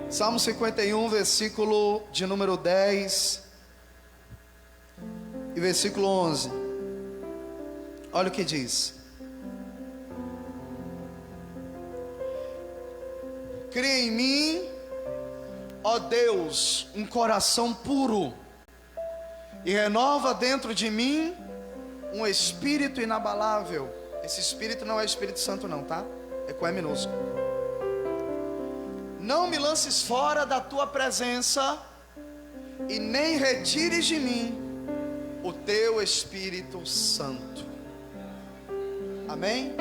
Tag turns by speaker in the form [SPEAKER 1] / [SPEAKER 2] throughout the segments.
[SPEAKER 1] Salmo 51, versículo de número 10 e versículo 11. Olha o que diz: cria em mim, ó Deus, um coração puro, e renova dentro de mim um espírito inabalável. Esse espírito não é Espírito Santo não, tá? É com E minúsculo. Não me lances fora da tua presença, e nem retires de mim o teu Espírito Santo. Amém?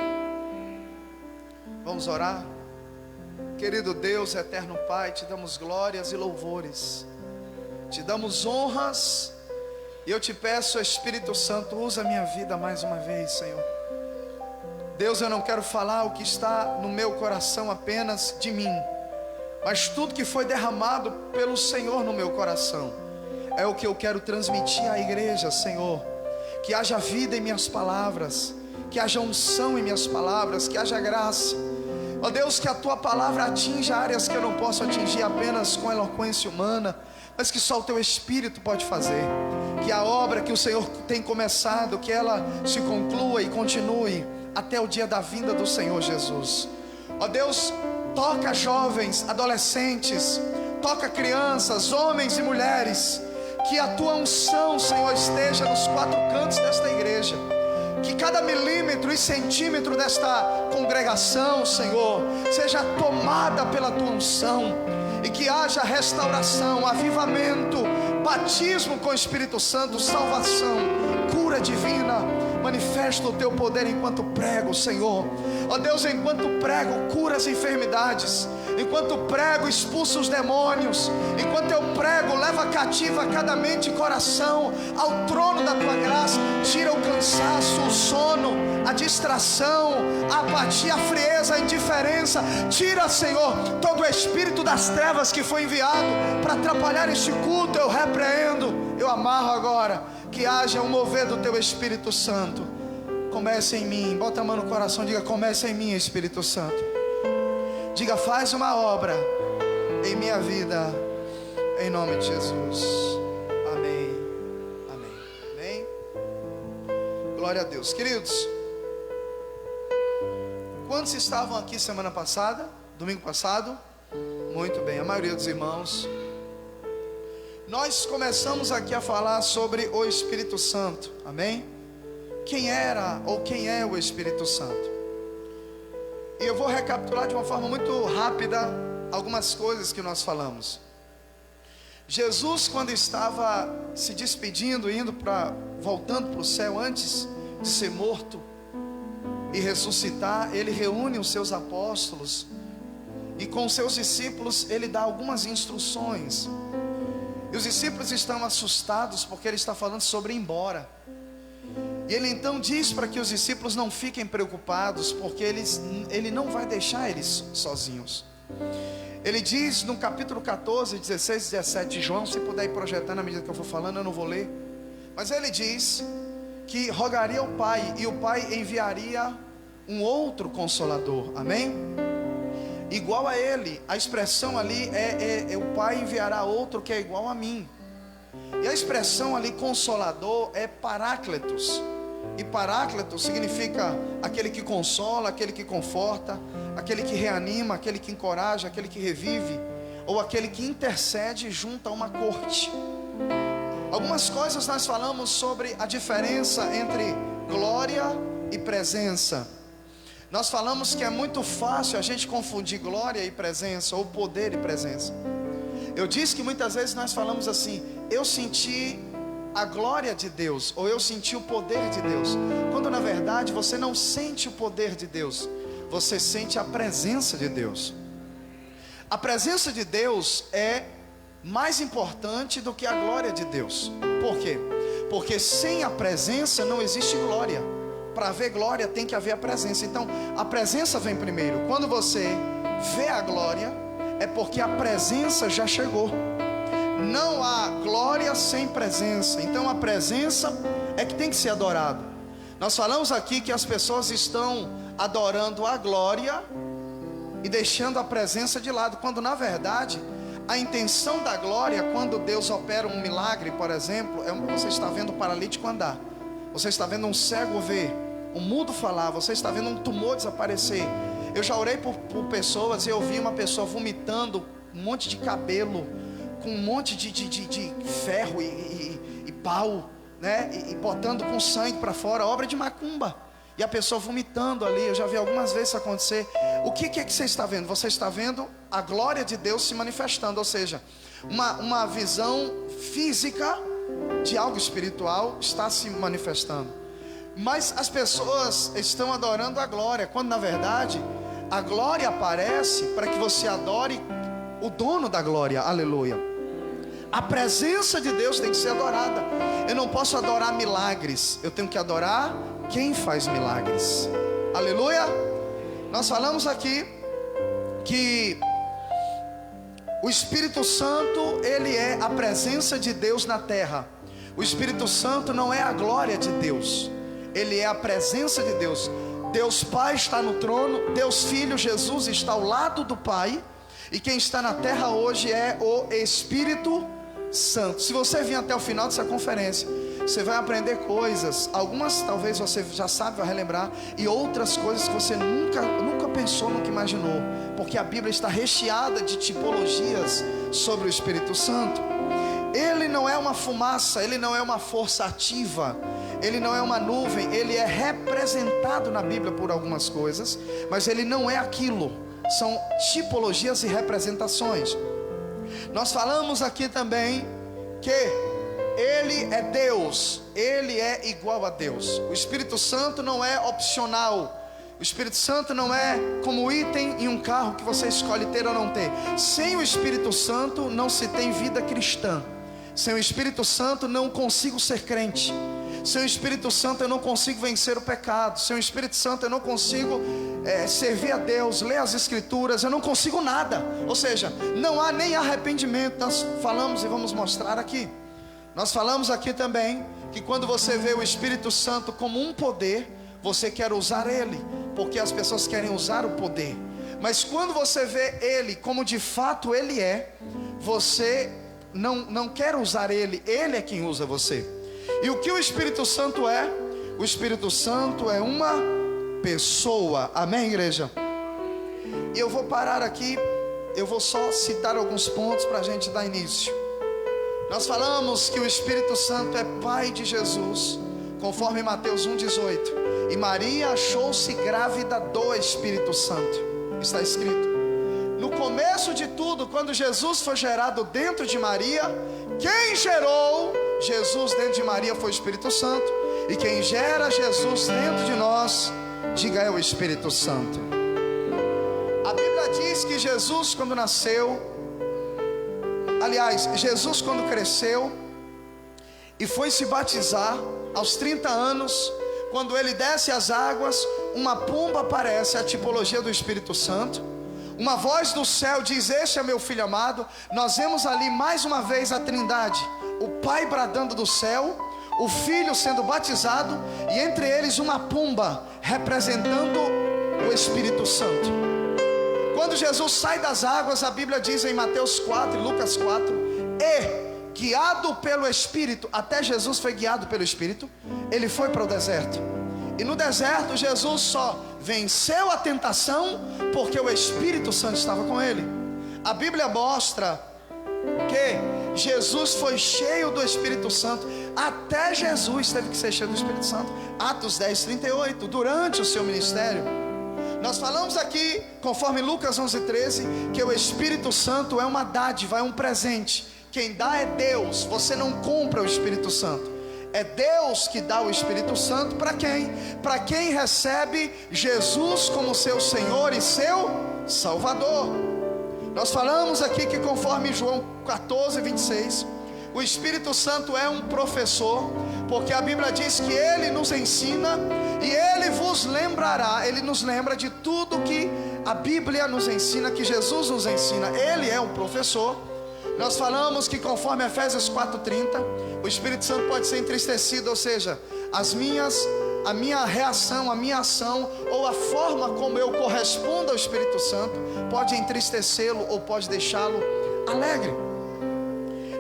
[SPEAKER 1] Vamos orar? Querido Deus, eterno Pai, te damos glórias e louvores, te damos honras, e eu te peço, Espírito Santo, usa a minha vida mais uma vez, Senhor. Deus, eu não quero falar o que está no meu coração apenas de mim, mas tudo que foi derramado pelo Senhor no meu coração é o que eu quero transmitir à igreja, Senhor. Que haja vida em minhas palavras, que haja unção em minhas palavras, que haja graça. Ó Deus, que a tua palavra atinja áreas que eu não posso atingir apenas com eloquência humana, mas que só o teu Espírito pode fazer. Que a obra que o Senhor tem começado, que ela se conclua e continue até o dia da vinda do Senhor Jesus. Ó Deus, toca jovens, adolescentes, toca crianças, homens e mulheres. Que a tua unção, Senhor, esteja nos quatro cantos desta igreja. Que cada milímetro e centímetro desta congregação, Senhor, seja tomada pela tua unção. E que haja restauração, avivamento, batismo com o Espírito Santo, salvação, cura divina. Manifesta o teu poder enquanto prego, Senhor. Ó Deus, enquanto prego, cura as enfermidades. Enquanto prego, expulsa os demônios. Enquanto eu prego, leva cativa cada mente e coração ao trono da tua graça. Tira o cansaço, o sono, a distração, a apatia, a frieza, a indiferença. Tira, Senhor, todo o espírito das trevas que foi enviado para atrapalhar este culto. Eu repreendo, eu amarro agora. Que haja um mover do teu Espírito Santo. Comece em mim. Bota a mão no coração, diga: comece em mim, Espírito Santo. Diga: faz uma obra em minha vida, em nome de Jesus. Amém. Amém. Amém. Glória a Deus. Queridos, quantos estavam aqui semana passada? Domingo passado? Muito bem, a maioria dos irmãos. Nós começamos aqui a falar sobre o Espírito Santo, amém? Quem era ou quem é o Espírito Santo? E eu vou recapitular de uma forma muito rápida algumas coisas que nós falamos. Jesus, quando estava se despedindo, voltando para o céu antes de ser morto e ressuscitar, ele reúne os seus apóstolos e com os seus discípulos ele dá algumas instruções. E os discípulos estão assustados porque ele está falando sobre ir embora. E ele então diz para que os discípulos não fiquem preocupados, porque ele não vai deixar eles sozinhos. Ele diz no capítulo 14, 16 e 17 de João, se puder ir projetando à medida que eu for falando, eu não vou ler. Mas ele diz que rogaria ao Pai, e o Pai enviaria um outro Consolador, amém? Igual a ele. A expressão ali é o Pai enviará outro que é igual a mim. E a expressão ali Consolador é Parácletos. E Parácletos significa aquele que consola, aquele que conforta, aquele que reanima, aquele que encoraja, aquele que revive, ou aquele que intercede junto a uma corte. Algumas coisas nós falamos sobre a diferença entre glória e presença. Nós falamos que é muito fácil a gente confundir glória e presença, ou poder e presença. Eu disse que muitas vezes nós falamos assim: eu senti a glória de Deus, ou eu senti o poder de Deus, quando na verdade você não sente o poder de Deus, você sente a presença de Deus. A presença de Deus é mais importante do que a glória de Deus. Por quê? Porque sem a presença não existe glória. Para haver glória tem que haver a presença. Então a presença vem primeiro. Quando você vê a glória, é porque a presença já chegou. Não há glória sem presença. Então a presença é que tem que ser adorada. Nós falamos aqui que as pessoas estão adorando a glória e deixando a presença de lado, quando na verdade a intenção da glória, quando Deus opera um milagre, por exemplo, você está vendo um paralítico andar, você está vendo um cego ver, um mudo falar, você está vendo um tumor desaparecer. Eu já orei por pessoas e eu vi uma pessoa vomitando um monte de cabelo, com um monte de ferro e pau, né? E botando com sangue para fora, obra de macumba. E a pessoa vomitando ali. Eu já vi algumas vezes isso acontecer. O que é que você está vendo? Você está vendo a glória de Deus se manifestando. Ou seja, uma visão física de algo espiritual está se manifestando. Mas as pessoas estão adorando a glória, quando na verdade a glória aparece para que você adore o dono da glória. Aleluia. A presença de Deus tem que ser adorada. Eu não posso adorar milagres, eu tenho que adorar quem faz milagres. Aleluia. Nós falamos aqui que o Espírito Santo, ele é a presença de Deus na terra. O Espírito Santo não é a glória de Deus, ele é a presença de Deus. Deus Pai está no trono, Deus Filho Jesus está ao lado do Pai, e quem está na terra hoje é o Espírito Santo. Se você vir até o final dessa conferência, você vai aprender coisas, algumas talvez você já sabe, vai relembrar, e outras coisas que você nunca pensou, nunca imaginou, porque a Bíblia está recheada de tipologias sobre o Espírito Santo. Ele não é uma fumaça, ele não é uma força ativa, ele não é uma nuvem, ele é representado na Bíblia por algumas coisas, mas ele não é aquilo, são tipologias e representações. Nós falamos aqui também que ele é Deus, ele é igual a Deus. O Espírito Santo não é opcional. O Espírito Santo não é como item em um carro que você escolhe ter ou não ter. Sem o Espírito Santo não se tem vida cristã. Sem o Espírito Santo não consigo ser crente. Sem o Espírito Santo eu não consigo vencer o pecado. Sem o Espírito Santo eu não consigo servir a Deus, ler as Escrituras, eu não consigo nada. Ou seja, não há nem arrependimento. Nós falamos e vamos mostrar aqui. Nós falamos aqui também que quando você vê o Espírito Santo como um poder, você quer usar ele, porque as pessoas querem usar o poder. Mas quando você vê ele como de fato ele é, você não quer usar ele, ele é quem usa você. E o que o Espírito Santo é? O Espírito Santo é uma pessoa. Amém, igreja? E eu vou parar aqui, eu vou só citar alguns pontos para a gente dar início. Nós falamos que o Espírito Santo é Pai de Jesus, conforme Mateus 1,18. E Maria achou-se grávida do Espírito Santo. Está escrito. No começo de tudo, quando Jesus foi gerado dentro de Maria, quem gerou Jesus dentro de Maria foi o Espírito Santo. E quem gera Jesus dentro de nós, diga, é o Espírito Santo. A Bíblia diz que Jesus quando nasceu, aliás, Jesus quando cresceu e foi se batizar aos 30 anos, quando ele desce as águas, uma pomba aparece, a tipologia do Espírito Santo. Uma voz do céu diz, este é meu filho amado. Nós vemos ali mais uma vez a Trindade, o Pai bradando do céu, o Filho sendo batizado, e entre eles uma pomba representando o Espírito Santo. Quando Jesus sai das águas, a Bíblia diz em Mateus 4 e Lucas 4, e guiado pelo Espírito, até Jesus foi guiado pelo Espírito, ele foi para o deserto. E no deserto Jesus só venceu a tentação porque o Espírito Santo estava com ele. A Bíblia mostra que Jesus foi cheio do Espírito Santo. Até Jesus teve que ser cheio do Espírito Santo. Atos 10, 38, durante o seu ministério. Nós falamos aqui, conforme Lucas 11, 13, que o Espírito Santo é uma dádiva, é um presente. Quem dá é Deus, você não compra o Espírito Santo. É Deus que dá o Espírito Santo para quem? Para quem recebe Jesus como seu Senhor e seu Salvador. Nós falamos aqui que conforme João 14, 26, o Espírito Santo é um professor, porque a Bíblia diz que ele nos ensina e ele vos lembrará, ele nos lembra de tudo que a Bíblia nos ensina, que Jesus nos ensina. Ele é um professor. Nós falamos que conforme Efésios 4:30, o Espírito Santo pode ser entristecido, ou seja, as minhas a minha reação, a minha ação, ou a forma como eu correspondo ao Espírito Santo, pode entristecê-lo ou pode deixá-lo alegre.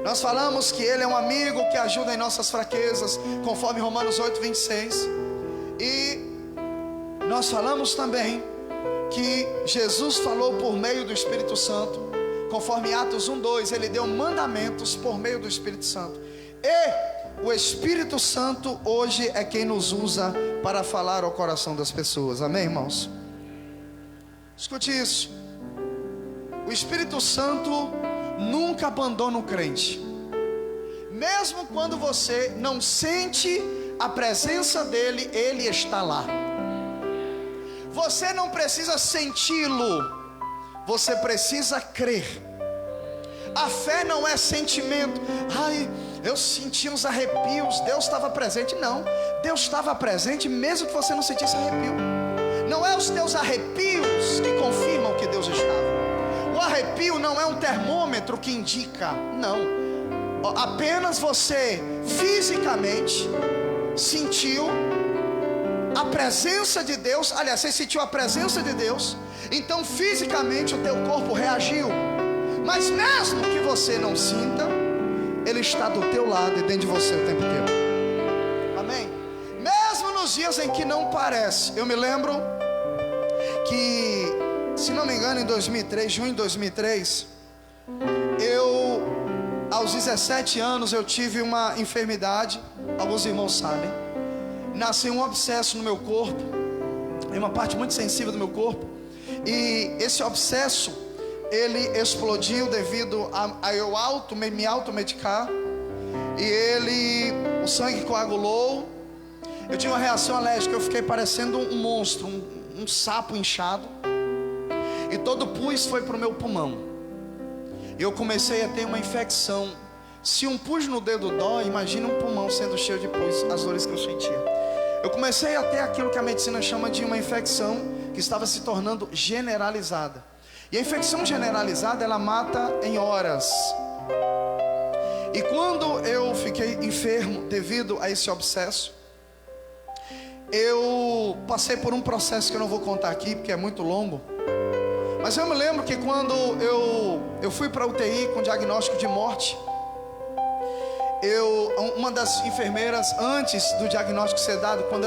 [SPEAKER 1] Nós falamos que Ele é um amigo que ajuda em nossas fraquezas, conforme Romanos 8:26. E nós falamos também que Jesus falou por meio do Espírito Santo, conforme Atos 1:2, Ele deu mandamentos por meio do Espírito Santo. E o Espírito Santo hoje é quem nos usa para falar ao coração das pessoas. Amém, irmãos? Escute isso. O Espírito Santo nunca abandona o crente. Mesmo quando você não sente a presença dele, ele está lá. Você não precisa senti-lo, você precisa crer. A fé não é sentimento. Ai, eu senti uns arrepios, Deus estava presente. Não, Deus estava presente mesmo que você não sentisse arrepio. Não é os teus arrepios que confirmam que Deus estava. O arrepio não é um termômetro que indica, não. Apenas você fisicamente sentiu a presença de Deus. Aliás, você sentiu a presença de Deus, então fisicamente o teu corpo reagiu. Mas mesmo que você não sinta, Ele está do teu lado e dentro de você o tempo inteiro. Amém? Mesmo nos dias em que não parece. Eu me lembro que, se não me engano, em 2003, junho de 2003, aos 17 anos eu tive uma enfermidade. Alguns irmãos sabem. Nasceu um abscesso no meu corpo, em uma parte muito sensível do meu corpo. E esse abscesso, ele explodiu devido a eu me automedicar. E o sangue coagulou. Eu tive uma reação alérgica, eu fiquei parecendo um monstro, um sapo inchado. E todo o pus foi para o meu pulmão. Eu comecei a ter uma infecção. Se um pus no dedo dói, imagina um pulmão sendo cheio de pus, as dores que eu sentia. Eu comecei a ter aquilo que a medicina chama de uma infecção que estava se tornando generalizada. E a infecção generalizada, ela mata em horas. E quando eu fiquei enfermo devido a esse abscesso, eu passei por um processo que eu não vou contar aqui porque é muito longo. Mas eu me lembro que quando eu fui para a UTI com diagnóstico de morte, uma das enfermeiras, antes do diagnóstico ser dado, quando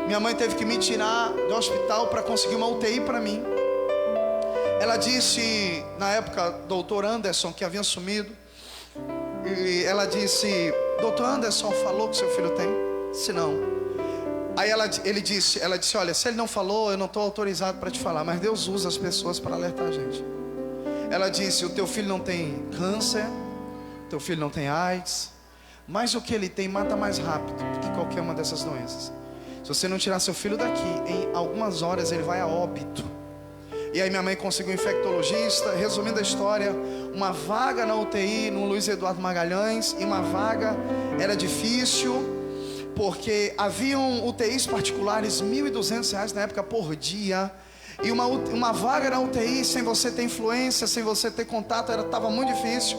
[SPEAKER 1] minha mãe teve que me tirar do hospital para conseguir uma UTI para mim, ela disse, na época, doutor Anderson, que havia assumido, e ela disse: doutor Anderson falou que seu filho tem? Se não. Aí ela disse: olha, se ele não falou, eu não estou autorizado para te falar, mas Deus usa as pessoas para alertar a gente. Ela disse: o teu filho não tem câncer, o teu filho não tem AIDS, mas o que ele tem mata mais rápido do que qualquer uma dessas doenças. Se você não tirar seu filho daqui, em algumas horas ele vai a óbito. E aí minha mãe conseguiu um infectologista. Resumindo a história, uma vaga na UTI no Luiz Eduardo Magalhães, e uma vaga era difícil, porque haviam UTIs particulares, R$1.200 na época por dia. E uma vaga na UTI sem você ter influência, sem você ter contato, estava muito difícil.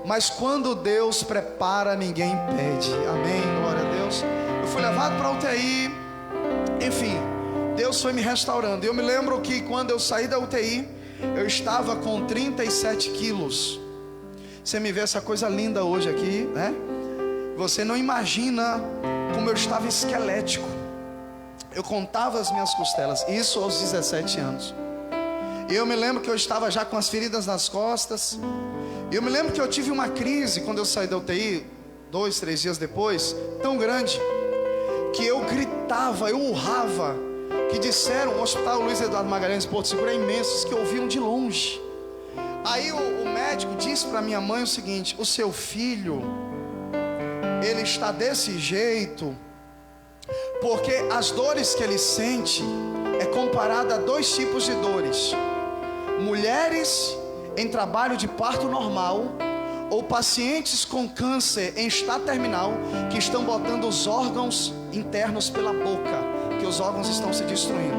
[SPEAKER 1] Mas quando Deus prepara, ninguém impede. Amém, glória a Deus. Eu fui levado para a UTI. Enfim, Deus foi me restaurando. Eu me lembro que quando eu saí da UTI, eu estava com 37 quilos. Você me vê essa coisa linda hoje aqui, né? Você não imagina como eu estava esquelético. Eu contava as minhas costelas, isso aos 17 anos. E eu me lembro que eu estava já com as feridas nas costas. E eu me lembro que eu tive uma crise quando eu saí da UTI, 2, 3 dias depois, tão grande, que eu gritava, eu urrava, que disseram, o Hospital Luiz Eduardo Magalhães, Porto Seguro, é imenso, que ouviam de longe. Aí o médico disse para minha mãe o seguinte: o seu filho, ele está desse jeito porque as dores que ele sente é comparada a 2 tipos de dores: mulheres em trabalho de parto normal, ou pacientes com câncer em estado terminal, que estão botando os órgãos internos pela boca, que os órgãos estão se destruindo.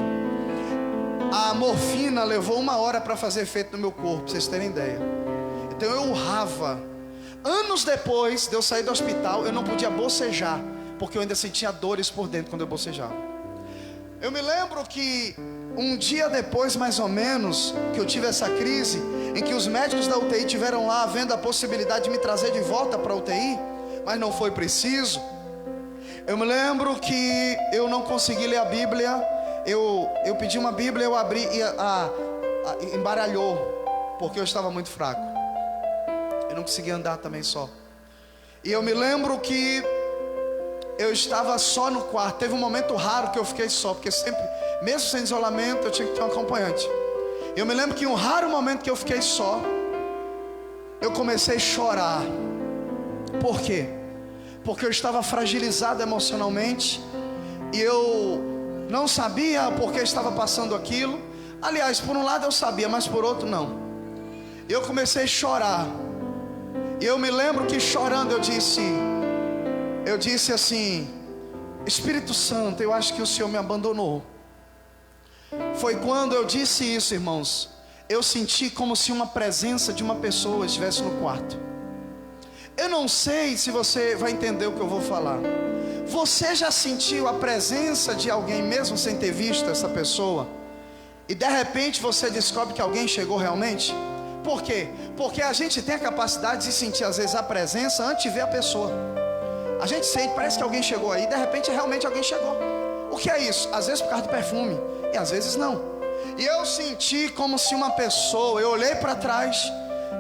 [SPEAKER 1] A morfina levou 1 hora para fazer efeito no meu corpo, para vocês terem ideia. Então eu urrava. Anos depois de eu sair do hospital, eu não podia bocejar, porque eu ainda sentia dores por dentro quando eu bocejava. Eu me lembro que um dia depois, mais ou menos, que eu tive essa crise, em que os médicos da UTI tiveram lá vendo a possibilidade de me trazer de volta para a UTI, mas não foi preciso. Eu me lembro que eu não consegui ler a Bíblia. Eu pedi uma Bíblia, eu abri e embaralhou, porque eu estava muito fraco. Eu não conseguia andar também só. E eu me lembro que eu estava só no quarto. Teve um momento raro que eu fiquei só, porque sempre, mesmo sem isolamento, eu tinha que ter um acompanhante. Eu me lembro que em um raro momento que eu fiquei só, eu comecei a chorar. Por quê? Porque eu estava fragilizado emocionalmente, e eu não sabia por que estava passando aquilo. Aliás, por um lado eu sabia, mas por outro não. Eu comecei a chorar. E eu me lembro que chorando eu disse assim: Espírito Santo, eu acho que o Senhor me abandonou. Foi quando eu disse isso, irmãos, eu senti como se uma presença de uma pessoa estivesse no quarto. Eu não sei se você vai entender o que eu vou falar. Você já sentiu a presença de alguém mesmo sem ter visto essa pessoa? E de repente você descobre que alguém chegou realmente? Por quê? Porque a gente tem a capacidade de sentir às vezes a presença antes de ver a pessoa. A gente sente, parece que alguém chegou aí, de repente realmente alguém chegou. O que é isso? Às vezes por causa do perfume, e às vezes não. E eu senti como se uma pessoa, eu olhei para trás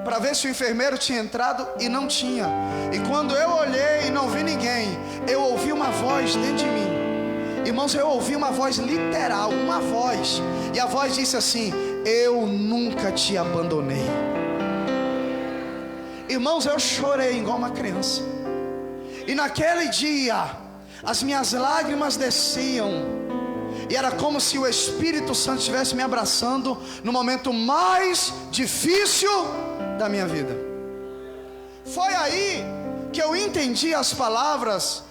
[SPEAKER 1] para ver se o enfermeiro tinha entrado e não tinha. E quando eu olhei e não vi ninguém, eu ouvi uma voz dentro de mim. Irmãos, eu ouvi uma voz literal, uma voz. E a voz disse assim: eu nunca te abandonei. Irmãos, eu chorei igual uma criança. E naquele dia, as minhas lágrimas desciam. E era como se o Espírito Santo estivesse me abraçando no momento mais difícil da minha vida. Foi aí que eu entendi as palavras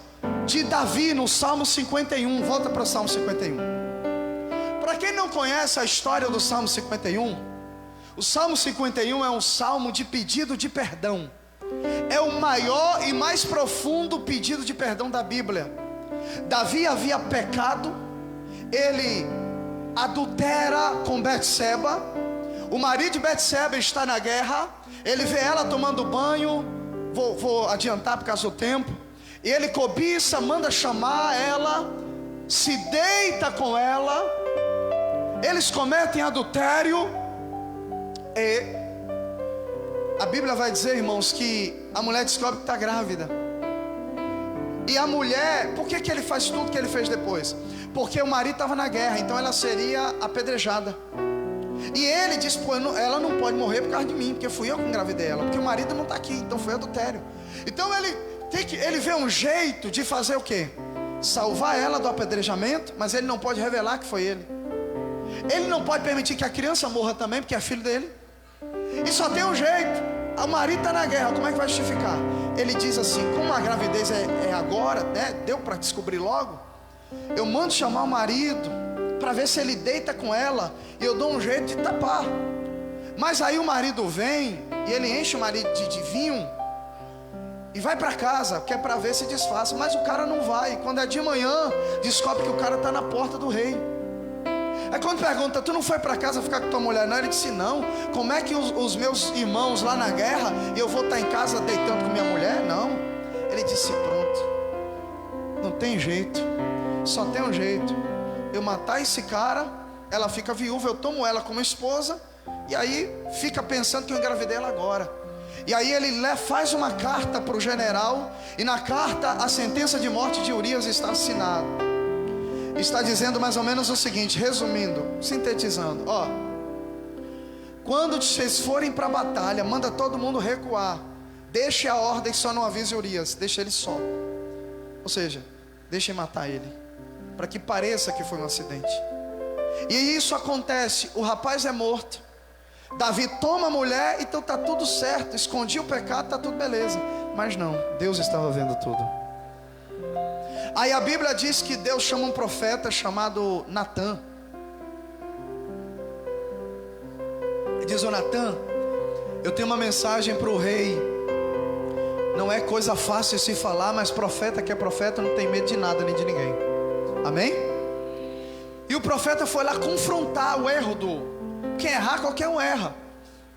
[SPEAKER 1] de Davi no Salmo 51. Volta para o Salmo 51. Para quem não conhece a história do Salmo 51, o Salmo 51 é um salmo de pedido de perdão. É o maior e mais profundo pedido de perdão da Bíblia. Davi havia pecado, ele adultera com Betseba. O marido de Betseba está na guerra. Ele vê ela tomando banho. Vou adiantar por causa do tempo. E ele cobiça, manda chamar ela, se deita com ela. Eles cometem adultério. E a Bíblia vai dizer, irmãos, que a mulher descobre que está grávida. E a mulher, por que ele faz tudo que ele fez depois? Porque o marido estava na guerra, então ela seria apedrejada. E ele diz: pô, ela não pode morrer por causa de mim, porque fui eu que engravidei ela, porque o marido não está aqui, então foi adultério. Então ele vê um jeito de fazer o quê? Salvar ela do apedrejamento, mas ele não pode revelar que foi ele. Ele não pode permitir que a criança morra também, porque é filho dele. E só tem um jeito: o marido está na guerra, como é que vai justificar? Ele diz assim: como a gravidez é agora, né? Deu para descobrir logo. Eu mando chamar o marido para ver se ele deita com ela, e eu dou um jeito de tapar. Mas aí o marido vem e ele enche o marido de vinho e vai para casa, que é para ver se disfarça. Mas o cara não vai. Quando é de manhã, descobre que o cara está na porta do rei. Aí quando pergunta: tu não foi para casa ficar com tua mulher não? Ele disse: não. Como é que os meus irmãos lá na guerra, eu vou estar em casa deitando com minha mulher? Não. Ele disse: pronto, não tem jeito, só tem um jeito: eu matar esse cara, ela fica viúva, eu tomo ela como esposa, e aí fica pensando que eu engravidei ela agora. E aí ele faz uma carta para o general, e na carta a sentença de morte de Urias está assinada. Está dizendo mais ou menos o seguinte, resumindo, sintetizando: ó, quando vocês forem para a batalha, manda todo mundo recuar, deixe a ordem, só não avise Urias, deixe ele só. Ou seja, deixem matar ele, para que pareça que foi um acidente. E isso acontece, o rapaz é morto, Davi toma a mulher, então está tudo certo, escondi o pecado, está tudo beleza. Mas não, Deus estava vendo tudo. Aí a Bíblia diz que Deus chama um profeta chamado Natã. Ele diz: ô Natã, eu tenho uma mensagem para o rei. Não é coisa fácil de se falar, mas profeta que é profeta não tem medo de nada nem de ninguém. Amém? E o profeta foi lá confrontar o erro do... Quem errar, qualquer um erra.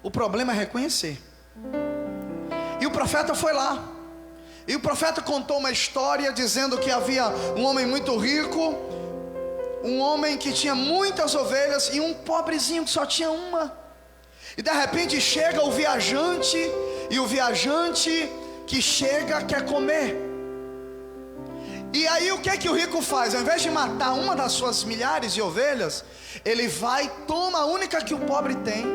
[SPEAKER 1] O problema é reconhecer. E o profeta foi lá. E o profeta contou uma história dizendo que havia um homem muito rico, um homem que tinha muitas ovelhas e um pobrezinho que só tinha uma. E de repente chega o viajante, e o viajante que chega quer comer. E aí o que é que o rico faz? Ao invés de matar uma das suas milhares de ovelhas, ele vai, toma a única que o pobre tem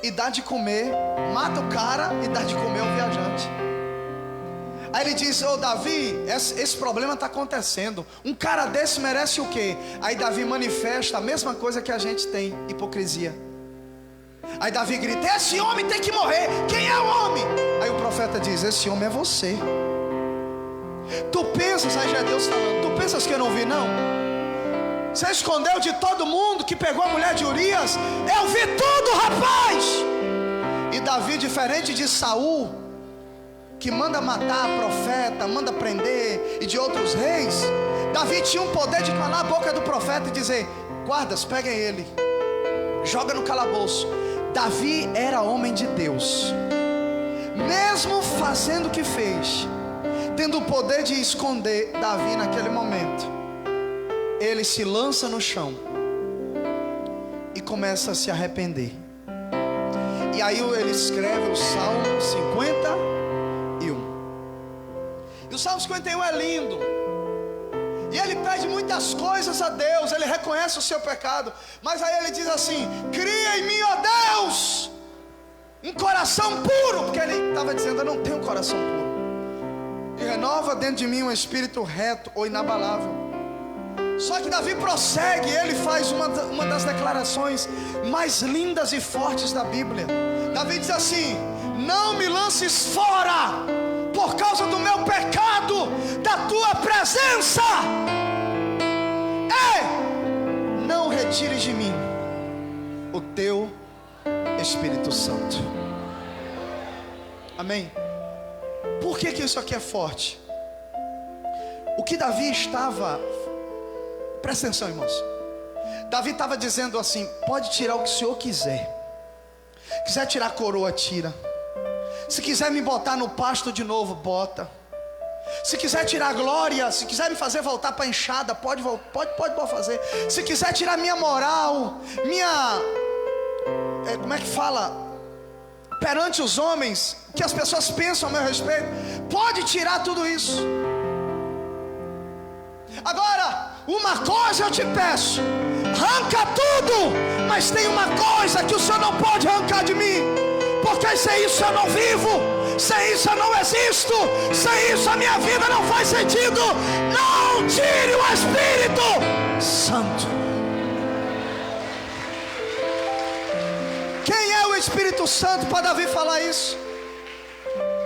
[SPEAKER 1] e dá de comer, mata o cara e dá de comer ao viajante. Aí ele diz: ô Davi, esse problema está acontecendo. Um cara desse merece o quê? Aí Davi manifesta a mesma coisa que a gente tem: hipocrisia. Aí Davi grita: esse homem tem que morrer. Quem é o homem? Aí o profeta diz: esse homem é você. Tu pensas, aí já é Deus falando, tu pensas que eu não vi não? Você escondeu de todo mundo que pegou a mulher de Urias? Eu vi tudo, rapaz. E Davi, diferente de Saul, que manda matar profeta, manda prender, e de outros reis, Davi tinha um poder de calar a boca do profeta e dizer: guardas, peguem ele, joga no calabouço. Davi era homem de Deus. Mesmo fazendo o que fez, tendo o poder de esconder Davi naquele momento, ele se lança no chão e começa a se arrepender. E aí ele escreve o Salmo 51. E o Salmo 51 é lindo. E ele pede muitas coisas a Deus, ele reconhece o seu pecado, mas aí ele diz assim: cria em mim, ó Deus, um coração puro, porque ele estava dizendo: eu não tenho um coração puro. E renova dentro de mim um espírito reto ou inabalável. Só que Davi prossegue, ele faz uma das declarações mais lindas e fortes da Bíblia. Davi diz assim: não me lances fora por causa do meu pecado da tua presença. Ei, não retires de mim o teu Espírito Santo. Amém? Por que isso aqui é forte? O que Davi estava... Presta atenção, irmãos. Davi estava dizendo assim: pode tirar o que o Senhor quiser. Quiser tirar a coroa, tira. Se quiser me botar no pasto de novo, bota. Se quiser tirar a glória, se quiser me fazer voltar para a enxada, pode fazer. Se quiser tirar minha moral, como é que fala? Perante os homens, que as pessoas pensam a meu respeito, pode tirar tudo isso. Agora, uma coisa eu te peço: arranca tudo, mas tem uma coisa que o Senhor não pode arrancar de mim, porque sem isso eu não vivo, sem isso eu não existo, sem isso a minha vida não faz sentido. Não tire o Espírito Santo. Quem é o Espírito Santo para Davi falar isso?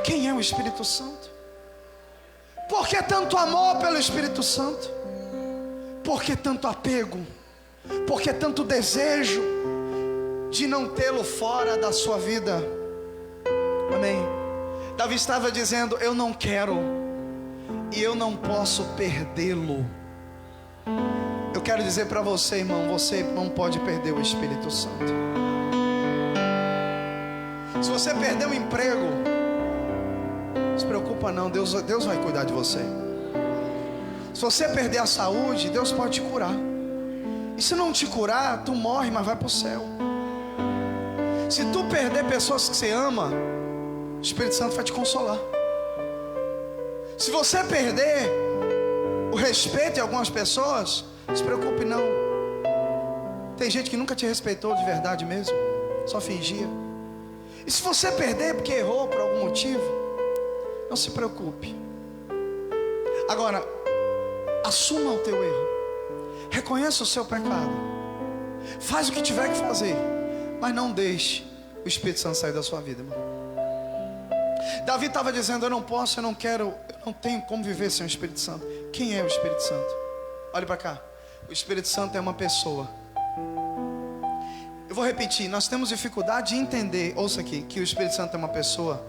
[SPEAKER 1] Quem é o Espírito Santo? Por que tanto amor pelo Espírito Santo? Por que tanto apego? Por que tanto desejo de não tê-lo fora da sua vida? Amém. Davi estava dizendo: eu não quero e eu não posso perdê-lo. Eu quero dizer para você, irmão, você não pode perder o Espírito Santo. Se você perder o emprego, não se preocupa não, Deus vai cuidar de você. Se você perder a saúde, Deus pode te curar. E se não te curar, tu morre, mas vai para o céu. Se tu perder pessoas que você ama, o Espírito Santo vai te consolar. Se você perder o respeito de algumas pessoas, não se preocupe não. Tem gente que nunca te respeitou de verdade mesmo, só fingia. E se você perder porque errou por algum motivo, não se preocupe. Agora, assuma o teu erro, reconheça o seu pecado, faz o que tiver que fazer, mas não deixe o Espírito Santo sair da sua vida, irmão. Davi estava dizendo: eu não posso, eu não quero, eu não tenho como viver sem o Espírito Santo. Quem é o Espírito Santo? Olhe para cá. O Espírito Santo é uma pessoa. Eu vou repetir: nós temos dificuldade de entender, ouça aqui, que o Espírito Santo é uma pessoa,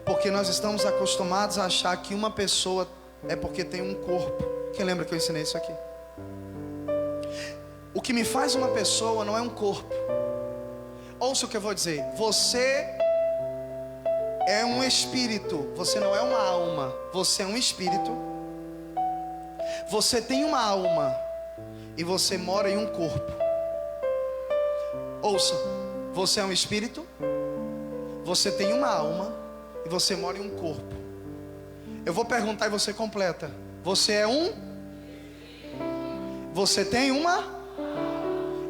[SPEAKER 1] Porque nós estamos acostumados a achar que uma pessoa é porque tem um corpo. Quem lembra que eu ensinei isso aqui? O que me faz uma pessoa não é um corpo. Ouça o que eu vou dizer. Você é um espírito. Você não é uma alma. Você é um espírito. Você tem uma alma e você mora em um corpo. Ouça. Você é um espírito. Você tem uma alma e você mora em um corpo. Eu vou perguntar e você completa. Você é um? Você tem uma?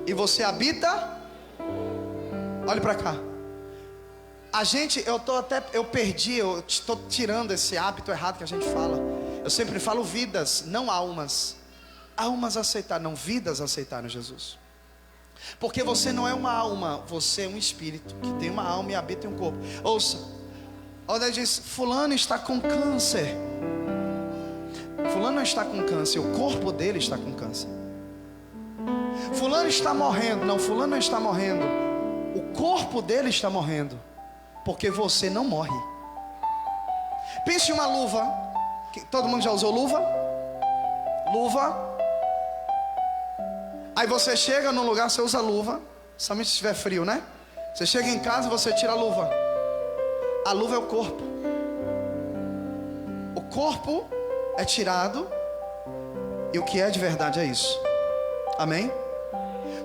[SPEAKER 1] E você habita? Olhe para cá. A gente, eu perdi, eu estou tirando esse hábito errado que a gente fala. Eu sempre falo vidas, não almas. Almas aceitaram, não vidas aceitaram Jesus. Porque você não é uma alma, você é um espírito que tem uma alma e habita em um corpo. Ouça, onde ele diz, fulano está com câncer. Fulano não está com câncer, o corpo dele está com câncer. Fulano está morrendo, não, fulano não está morrendo. O corpo dele está morrendo. Porque você não morre. Pense em uma luva. Todo mundo já usou luva? Luva. Aí você chega num lugar, você usa luva. Somente se estiver frio, né? Você chega em casa, você tira a luva. A luva é o corpo. O corpo é tirado. E o que é de verdade é isso. Amém?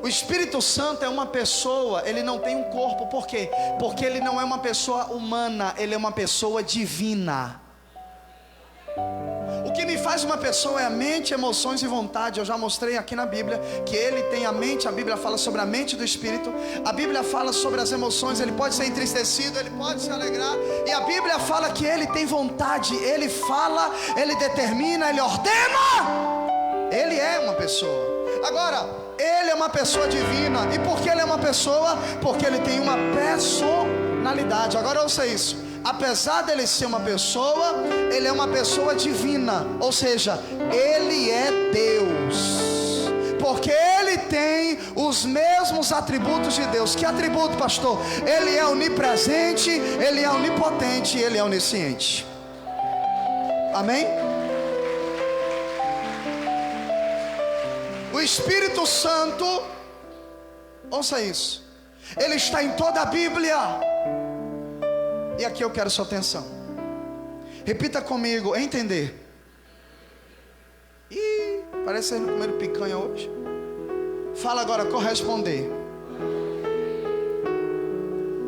[SPEAKER 1] O Espírito Santo é uma pessoa, ele não tem um corpo. Por quê? Porque ele não é uma pessoa humana, ele é uma pessoa divina. O que me faz uma pessoa é a mente, emoções e vontade. Eu já mostrei aqui na Bíblia que ele tem a mente. A Bíblia fala sobre a mente do Espírito. A Bíblia fala sobre as emoções. Ele pode ser entristecido, ele pode se alegrar. E a Bíblia fala que ele tem vontade. Ele fala, ele determina, ele ordena. Ele é uma pessoa. Agora, ele é uma pessoa divina. E por que ele é uma pessoa? Porque ele tem uma personalidade. Agora ouça isso. Apesar dele ser uma pessoa, ele é uma pessoa divina. Ou seja, ele é Deus. Porque ele tem os mesmos atributos de Deus. Que atributo, pastor? Ele é onipresente, ele é onipotente, ele é onisciente. Amém? O Espírito Santo, ouça isso, ele está em toda a Bíblia. E aqui eu quero sua atenção. Repita comigo, entender. Ih, parece que vocês não comeram picanha hoje. Fala agora, corresponder.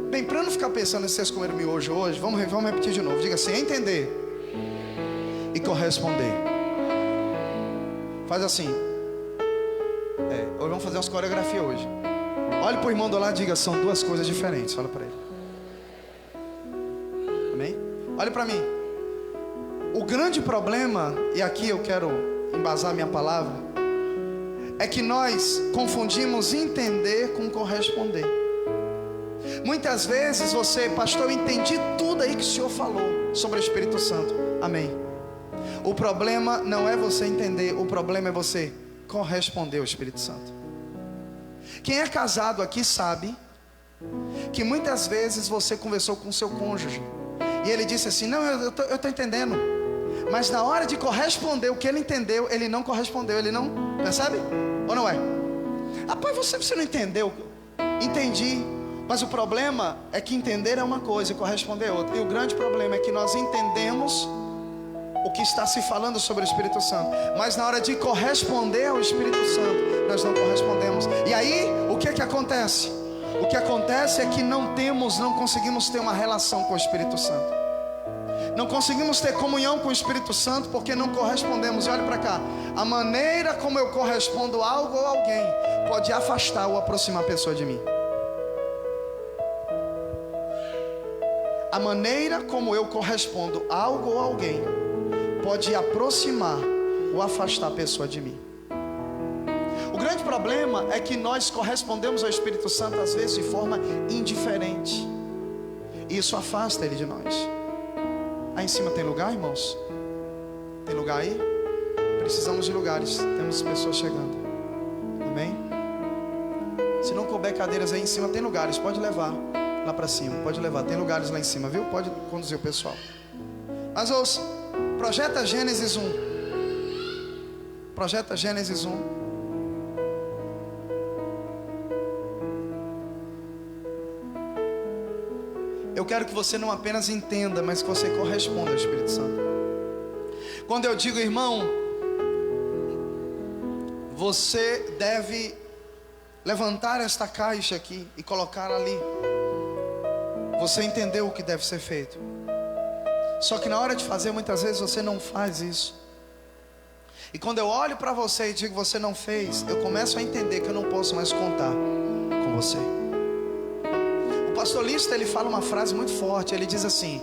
[SPEAKER 1] Bem, para não ficar pensando se vocês comeram miojo hoje, vamos repetir de novo. Diga assim, entender e corresponder. Faz assim. Hoje vamos fazer umas coreografias hoje. Olhe para o irmão do lado e diga, são duas coisas diferentes. Fala para ele. Amém? Olhe para mim. O grande problema, e aqui eu quero embasar minha palavra, é que nós confundimos entender com corresponder. Muitas vezes você, pastor, eu entendi tudo aí que o senhor falou sobre o Espírito Santo. Amém. O problema não é você entender, o problema é você corresponder ao Espírito Santo. Quem é casado aqui sabe que muitas vezes você conversou com seu cônjuge e ele disse assim, não, eu tô entendendo, mas na hora de corresponder o que ele entendeu, ele não correspondeu, ele não, percebe? Ou não é? Rapaz, você não entendeu. Entendi, mas o problema é que entender é uma coisa e corresponder é outra. E o grande problema é que nós entendemos o que está se falando sobre o Espírito Santo, mas na hora de corresponder ao Espírito Santo, nós não correspondemos. E aí, o que acontece? O que acontece é que não conseguimos ter uma relação com o Espírito Santo. Não conseguimos ter comunhão com o Espírito Santo porque não correspondemos. E olha para cá, a maneira como eu correspondo a algo ou a alguém pode afastar ou aproximar a pessoa de mim. A maneira como eu correspondo a algo ou a alguém pode aproximar ou afastar a pessoa de mim. O grande problema é que nós correspondemos ao Espírito Santo às vezes de forma indiferente, e isso afasta ele de nós. Aí em cima tem lugar, irmãos? Tem lugar aí? Precisamos de lugares, temos pessoas chegando. Amém? Se não couber cadeiras aí em cima tem lugares, pode levar. lá para cima. Pode levar, tem lugares lá em cima, viu? Pode conduzir o pessoal. Mas ouça, projeta Gênesis 1. Projeta Gênesis 1. Eu quero que você não apenas entenda, mas que você corresponda ao Espírito Santo. Quando eu digo, irmão, você deve levantar esta caixa aqui e colocar ali. Você entendeu o que deve ser feito. Só que na hora de fazer, muitas vezes você não faz isso. E quando eu olho para você e digo você não fez, eu começo a entender que eu não posso mais contar com você. O pastor Lista, ele fala uma frase muito forte. Ele diz assim: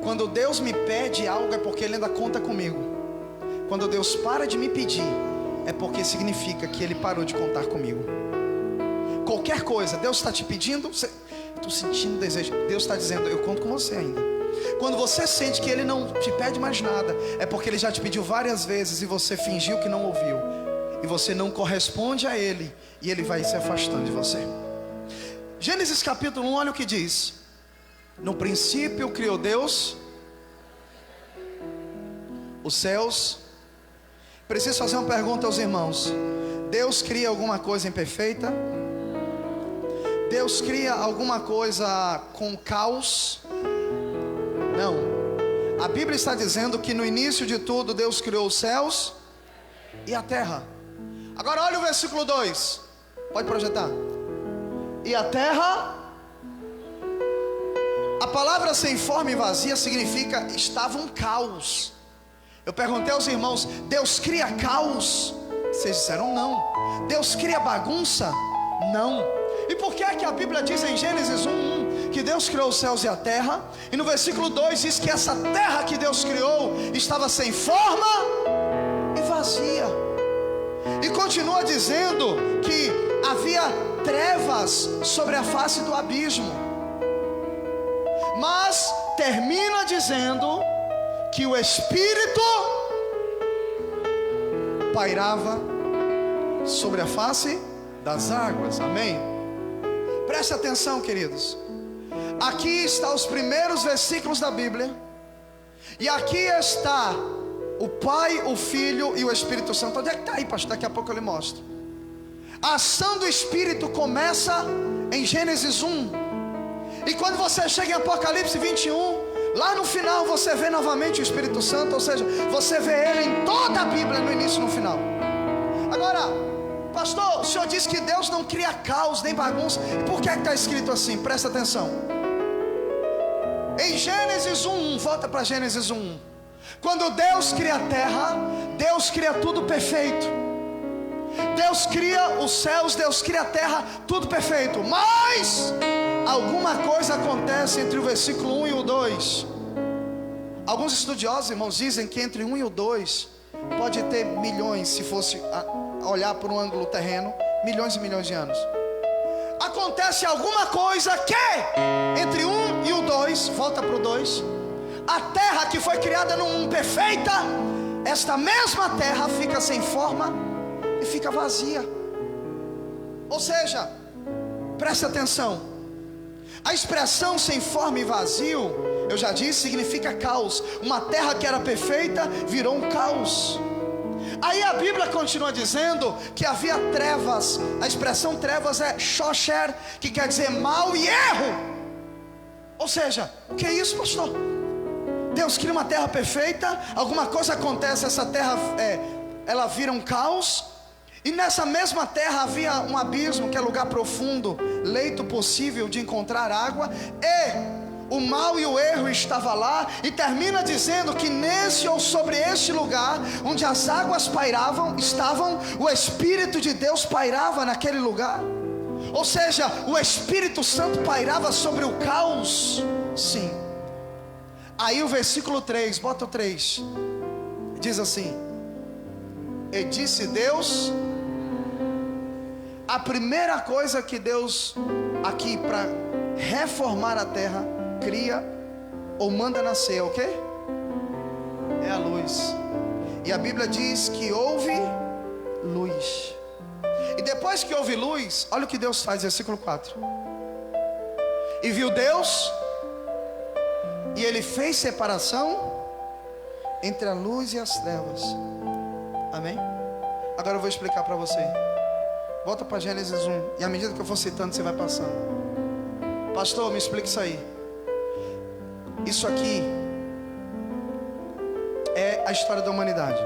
[SPEAKER 1] quando Deus me pede algo é porque Ele ainda conta comigo. Quando Deus para de me pedir é porque significa que Ele parou de contar comigo. Qualquer coisa, Deus está te pedindo, estou sentindo desejo, Deus está dizendo, eu conto com você ainda. Quando você sente que Ele não te pede mais nada, é porque Ele já te pediu várias vezes e você fingiu que não ouviu, e você não corresponde a Ele, e Ele vai se afastando de você. Gênesis capítulo 1, olha o que diz: no princípio criou Deus os céus. Preciso fazer uma pergunta aos irmãos: Deus cria alguma coisa imperfeita? Deus cria alguma coisa com caos? Não. A Bíblia está dizendo que no início de tudo Deus criou os céus e a terra. Agora olha o versículo 2. Pode projetar. E a terra, a palavra sem forma e vazia significa estava um caos. Eu perguntei aos irmãos: Deus cria caos? Vocês disseram não. Deus cria bagunça? Não. E por que é que a Bíblia diz em Gênesis 1:1 que Deus criou os céus e a terra? E no versículo 2 diz que essa terra que Deus criou estava sem forma e vazia. E continua dizendo que havia trevas sobre a face do abismo. Mas termina dizendo que o Espírito pairava sobre a face das águas. Amém? Preste atenção, queridos. Aqui estão os primeiros versículos da Bíblia. E aqui está o Pai, o Filho e o Espírito Santo. Onde é que está aí, pastor? Daqui a pouco eu lhe mostro. A ação do Espírito começa em Gênesis 1. E quando você chega em Apocalipse 21, lá no final você vê novamente o Espírito Santo. Ou seja, você vê Ele em toda a Bíblia, no início e no final. Agora, pastor, o senhor disse que Deus não cria caos nem bagunça. Por que está escrito assim? Presta atenção. Em Gênesis 1:1, volta para Gênesis 1:1. Quando Deus cria a terra, Deus cria tudo perfeito. Deus cria os céus, Deus cria a terra, tudo perfeito. Mas alguma coisa acontece entre o versículo 1 e o 2. Alguns estudiosos, irmãos, dizem que entre 1 e o 2 pode ter milhões, se fosse olhar por um ângulo terreno, milhões e milhões de anos. Acontece alguma coisa que entre 1 e o 2, volta para o 2, a terra que foi criada no 1 perfeita, esta mesma terra fica sem forma e fica vazia. Ou seja, preste atenção, a expressão sem forma e vazio, eu já disse, significa caos. Uma terra que era perfeita virou um caos. Aí a Bíblia continua dizendo que havia trevas. A expressão trevas é shosher, que quer dizer mal e erro. Ou seja, o que é isso, pastor? Deus cria uma terra perfeita, alguma coisa acontece, essa terra ela vira um caos. E nessa mesma terra havia um abismo, que é lugar profundo, leito possível de encontrar água. E o mal e o erro estava lá. E termina dizendo que nesse ou sobre este lugar, onde as águas pairavam, estavam, o Espírito de Deus pairava naquele lugar. Ou seja, o Espírito Santo pairava sobre o caos. Sim. Aí o versículo 3, bota o 3, diz assim: e disse Deus. A primeira coisa que Deus aqui para reformar a terra cria ou manda nascer, o quê? É a luz. E a Bíblia diz que houve luz. E depois que houve luz, olha o que Deus faz, versículo 4. e viu Deus, e ele fez separação entre a luz e as trevas. Amém? Agora eu vou explicar para você. Volta para Gênesis 1, e à medida que eu for citando, você vai passando. Pastor, me explica isso aí. Isso aqui é a história da humanidade.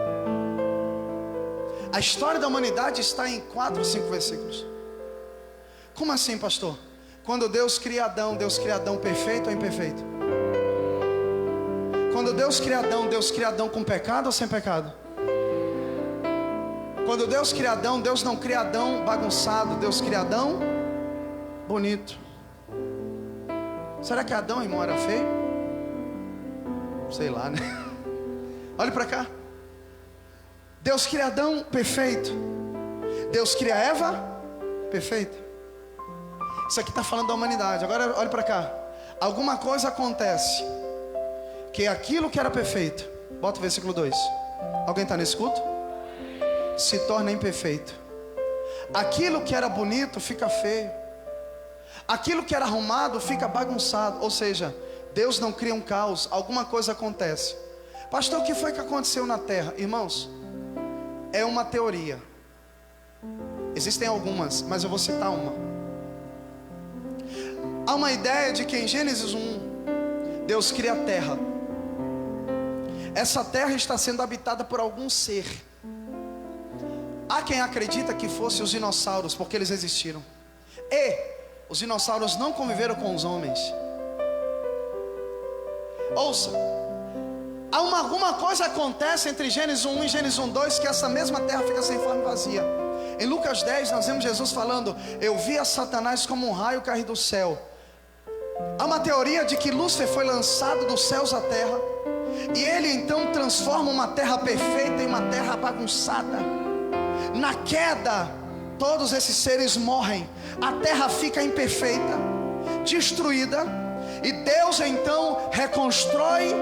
[SPEAKER 1] A história da humanidade está em 4 ou 5 versículos. Como assim, pastor? Quando Deus cria Adão perfeito ou imperfeito? Quando Deus cria Adão com pecado ou sem pecado? Quando Deus cria Adão, Deus não cria Adão bagunçado, Deus cria Adão bonito. Será que Adão, irmão, era feio? Sei lá, né? Olha para cá. Deus cria Adão perfeito, Deus cria Eva perfeita. Isso aqui está falando da humanidade. Agora olha para cá. Alguma coisa acontece, que aquilo que era perfeito, bota o versículo 2. Alguém está nesse culto? Se torna imperfeito. Aquilo que era bonito fica feio. Aquilo que era arrumado fica bagunçado. Ou seja, Deus não cria um caos, alguma coisa acontece. Pastor, o que foi que aconteceu na terra? Irmãos, é uma teoria. Existem algumas, mas eu vou citar uma. Há uma ideia de que em Gênesis 1, Deus cria a terra. Essa terra está sendo habitada por algum ser. Há quem acredita que fosse os dinossauros, porque eles existiram. E os dinossauros não conviveram com os homens. Ouça, alguma coisa acontece entre Gênesis 1 e Gênesis 1:2, que essa mesma terra fica sem forma e vazia. Em Lucas 10 nós vemos Jesus falando: eu vi a Satanás como um raio cair do céu. Há uma teoria de que Lúcifer foi lançado dos céus à terra, e ele então transforma uma terra perfeita em uma terra bagunçada. Na queda, todos esses seres morrem, a terra fica imperfeita, destruída, e Deus então reconstrói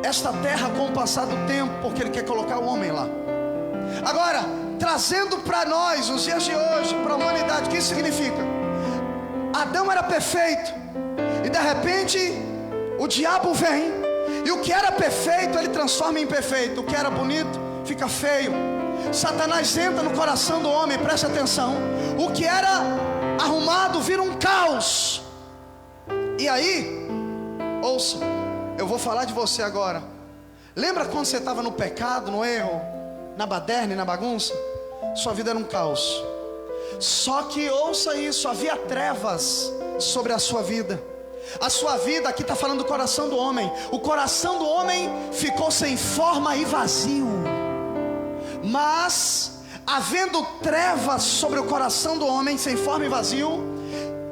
[SPEAKER 1] esta terra com o passar do tempo, porque Ele quer colocar o homem lá. Agora, trazendo para nós, os dias de hoje, para a humanidade, o que isso significa? Adão era perfeito, e de repente o diabo vem, e o que era perfeito Ele transforma em imperfeito. O que era bonito fica feio. Satanás entra no coração do homem, preste atenção. O que era arrumado vira um caos. E aí, ouça, eu vou falar de você agora. Lembra quando você estava no pecado, no erro, na baderna e na bagunça? Sua vida era um caos. Só que, ouça isso, havia trevas sobre a sua vida. A sua vida, aqui está falando do coração do homem. O coração do homem ficou sem forma e vazio. Mas, havendo trevas sobre o coração do homem, sem forma e vazio,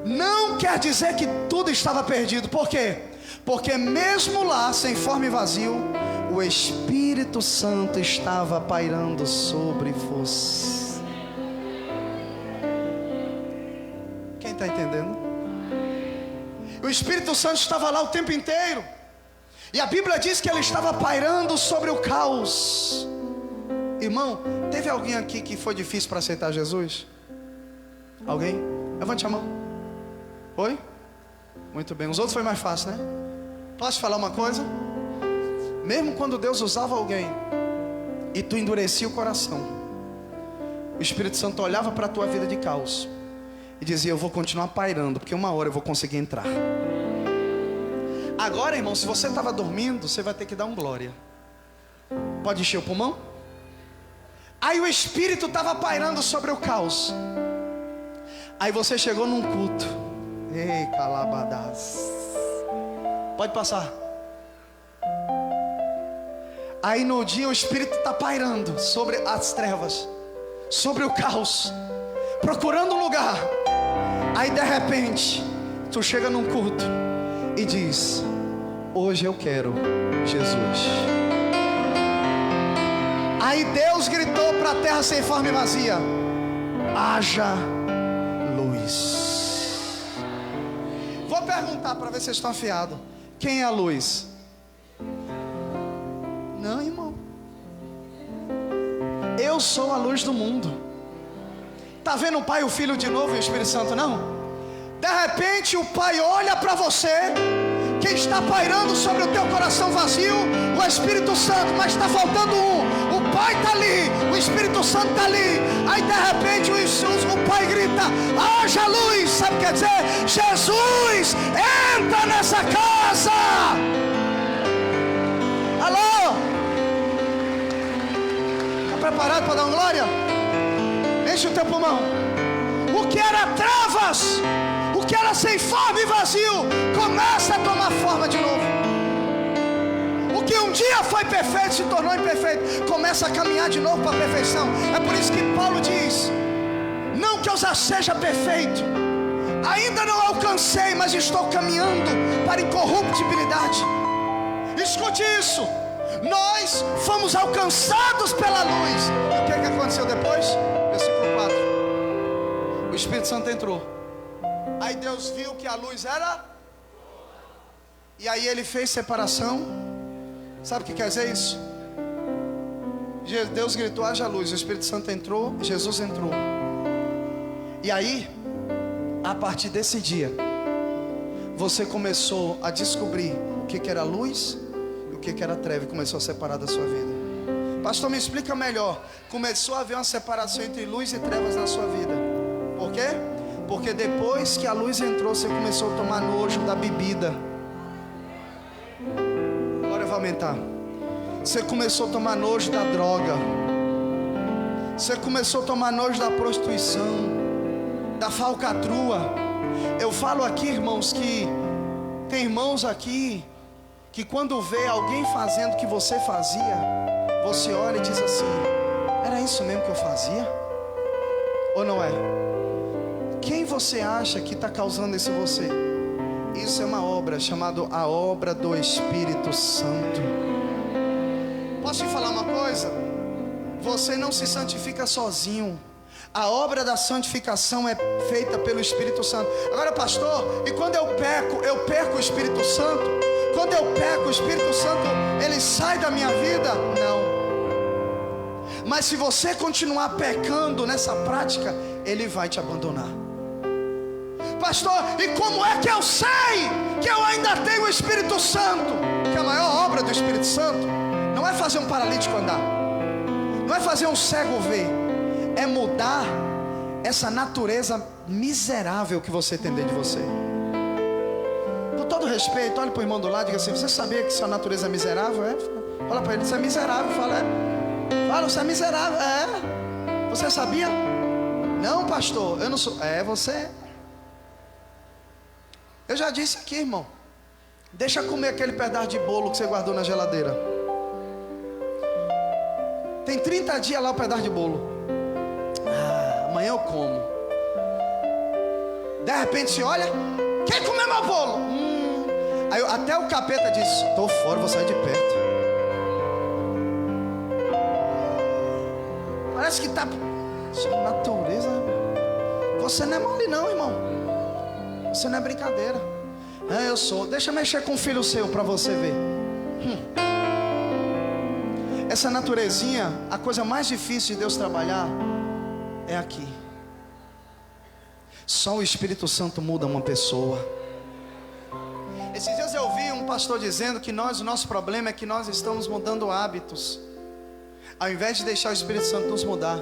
[SPEAKER 1] não quer dizer que tudo estava perdido. Por quê? Porque mesmo lá, sem forma e vazio, o Espírito Santo estava pairando sobre você. Quem está entendendo? O Espírito Santo estava lá o tempo inteiro, e a Bíblia diz que ele estava pairando sobre o caos. Irmão, teve alguém aqui que foi difícil para aceitar Jesus? Alguém? Levante a mão. Oi? Muito bem, os outros foi mais fácil, né? Posso falar uma coisa? Mesmo quando Deus usava alguém e tu endurecia o coração, o Espírito Santo olhava para a tua vida de caos e dizia: eu vou continuar pairando, porque uma hora eu vou conseguir entrar. Agora, irmão, se você estava dormindo, você vai ter que dar um glória. Pode encher o pulmão? Aí o Espírito estava pairando sobre o caos. Aí você chegou num culto. Ei, calabadás. Pode passar. Aí no dia o Espírito está pairando sobre as trevas, sobre o caos, procurando um lugar. Aí de repente tu chega num culto e diz: hoje eu quero Jesus. Aí Deus gritou para a terra sem forma e vazia: haja luz. Vou perguntar para ver se vocês estão afiados: quem é a luz? Não, irmão. Eu sou a luz do mundo. Está vendo o Pai, o Filho de novo e o Espírito Santo? Não. De repente o Pai olha para você. Quem está pairando sobre o teu coração vazio? O Espírito Santo, mas está faltando um. O Pai está ali, o Espírito Santo está ali. Aí de repente o Pai grita: haja luz. Sabe o que quer dizer? Jesus, entra nessa casa. Alô? Está preparado para dar uma glória? Enche o teu pulmão. O que era trevas, o que era sem forma e vazio, começa a tomar forma de novo. O que um dia foi perfeito se tornou imperfeito, começa a caminhar de novo para a perfeição. É por isso que Paulo diz: não que eu já seja perfeito, ainda não alcancei, mas estou caminhando para a incorruptibilidade. Escute isso: nós fomos alcançados pela luz. E o que aconteceu depois? Versículo 4: o Espírito Santo entrou. Aí Deus viu que a luz era, e aí Ele fez separação. Sabe o que quer dizer isso? Deus gritou: haja luz. O Espírito Santo entrou, Jesus entrou. E aí, a partir desse dia, você começou a descobrir o que era luz e o que era treva, e começou a separar da sua vida. Pastor, me explica melhor. Começou a haver uma separação entre luz e trevas na sua vida. Por quê? Porque depois que a luz entrou, você começou a tomar nojo da bebida. Agora vai aumentar. Você começou a tomar nojo da droga. Você começou a tomar nojo da prostituição, da falcatrua. Eu falo aqui, irmãos, que tem irmãos aqui que quando vê alguém fazendo o que você fazia, você olha e diz assim: era isso mesmo que eu fazia? Ou não é? Quem você acha que está causando isso em você? Isso é uma obra chamada a obra do Espírito Santo. Posso te falar uma coisa? Você não se santifica sozinho. A obra da santificação é feita pelo Espírito Santo. Agora, pastor, e quando eu perco o Espírito Santo? Quando eu peco, o Espírito Santo, ele sai da minha vida? Não. Mas se você continuar pecando nessa prática, ele vai te abandonar. Pastor, e como é que eu sei que eu ainda tenho o Espírito Santo? Que a maior obra do Espírito Santo não é fazer um paralítico andar, não é fazer um cego ver, é mudar essa natureza miserável que você tem dentro de você. Com todo respeito, olhe para o irmão do lado e diga assim: você sabia que sua natureza é miserável? É? Fala para ele: você é miserável. Fala: você é miserável. É. Você sabia? Não, pastor, eu não sou. É, você é. Eu já disse aqui, irmão, deixa comer aquele pedaço de bolo que você guardou na geladeira. Tem 30 dias lá o pedaço de bolo. Amanhã eu como. De repente você olha: quem comeu meu bolo? Aí até o capeta diz: estou fora, vou sair de perto. Parece que está... sua natureza... Você não é mole não, irmão. Você não é brincadeira. Eu sou. Deixa eu mexer com o filho seu para você ver. Essa naturezinha, a coisa mais difícil de Deus trabalhar é aqui. Só o Espírito Santo muda uma pessoa. Esses dias eu ouvi um pastor dizendo que o nosso problema é que nós estamos mudando hábitos, ao invés de deixar o Espírito Santo nos mudar.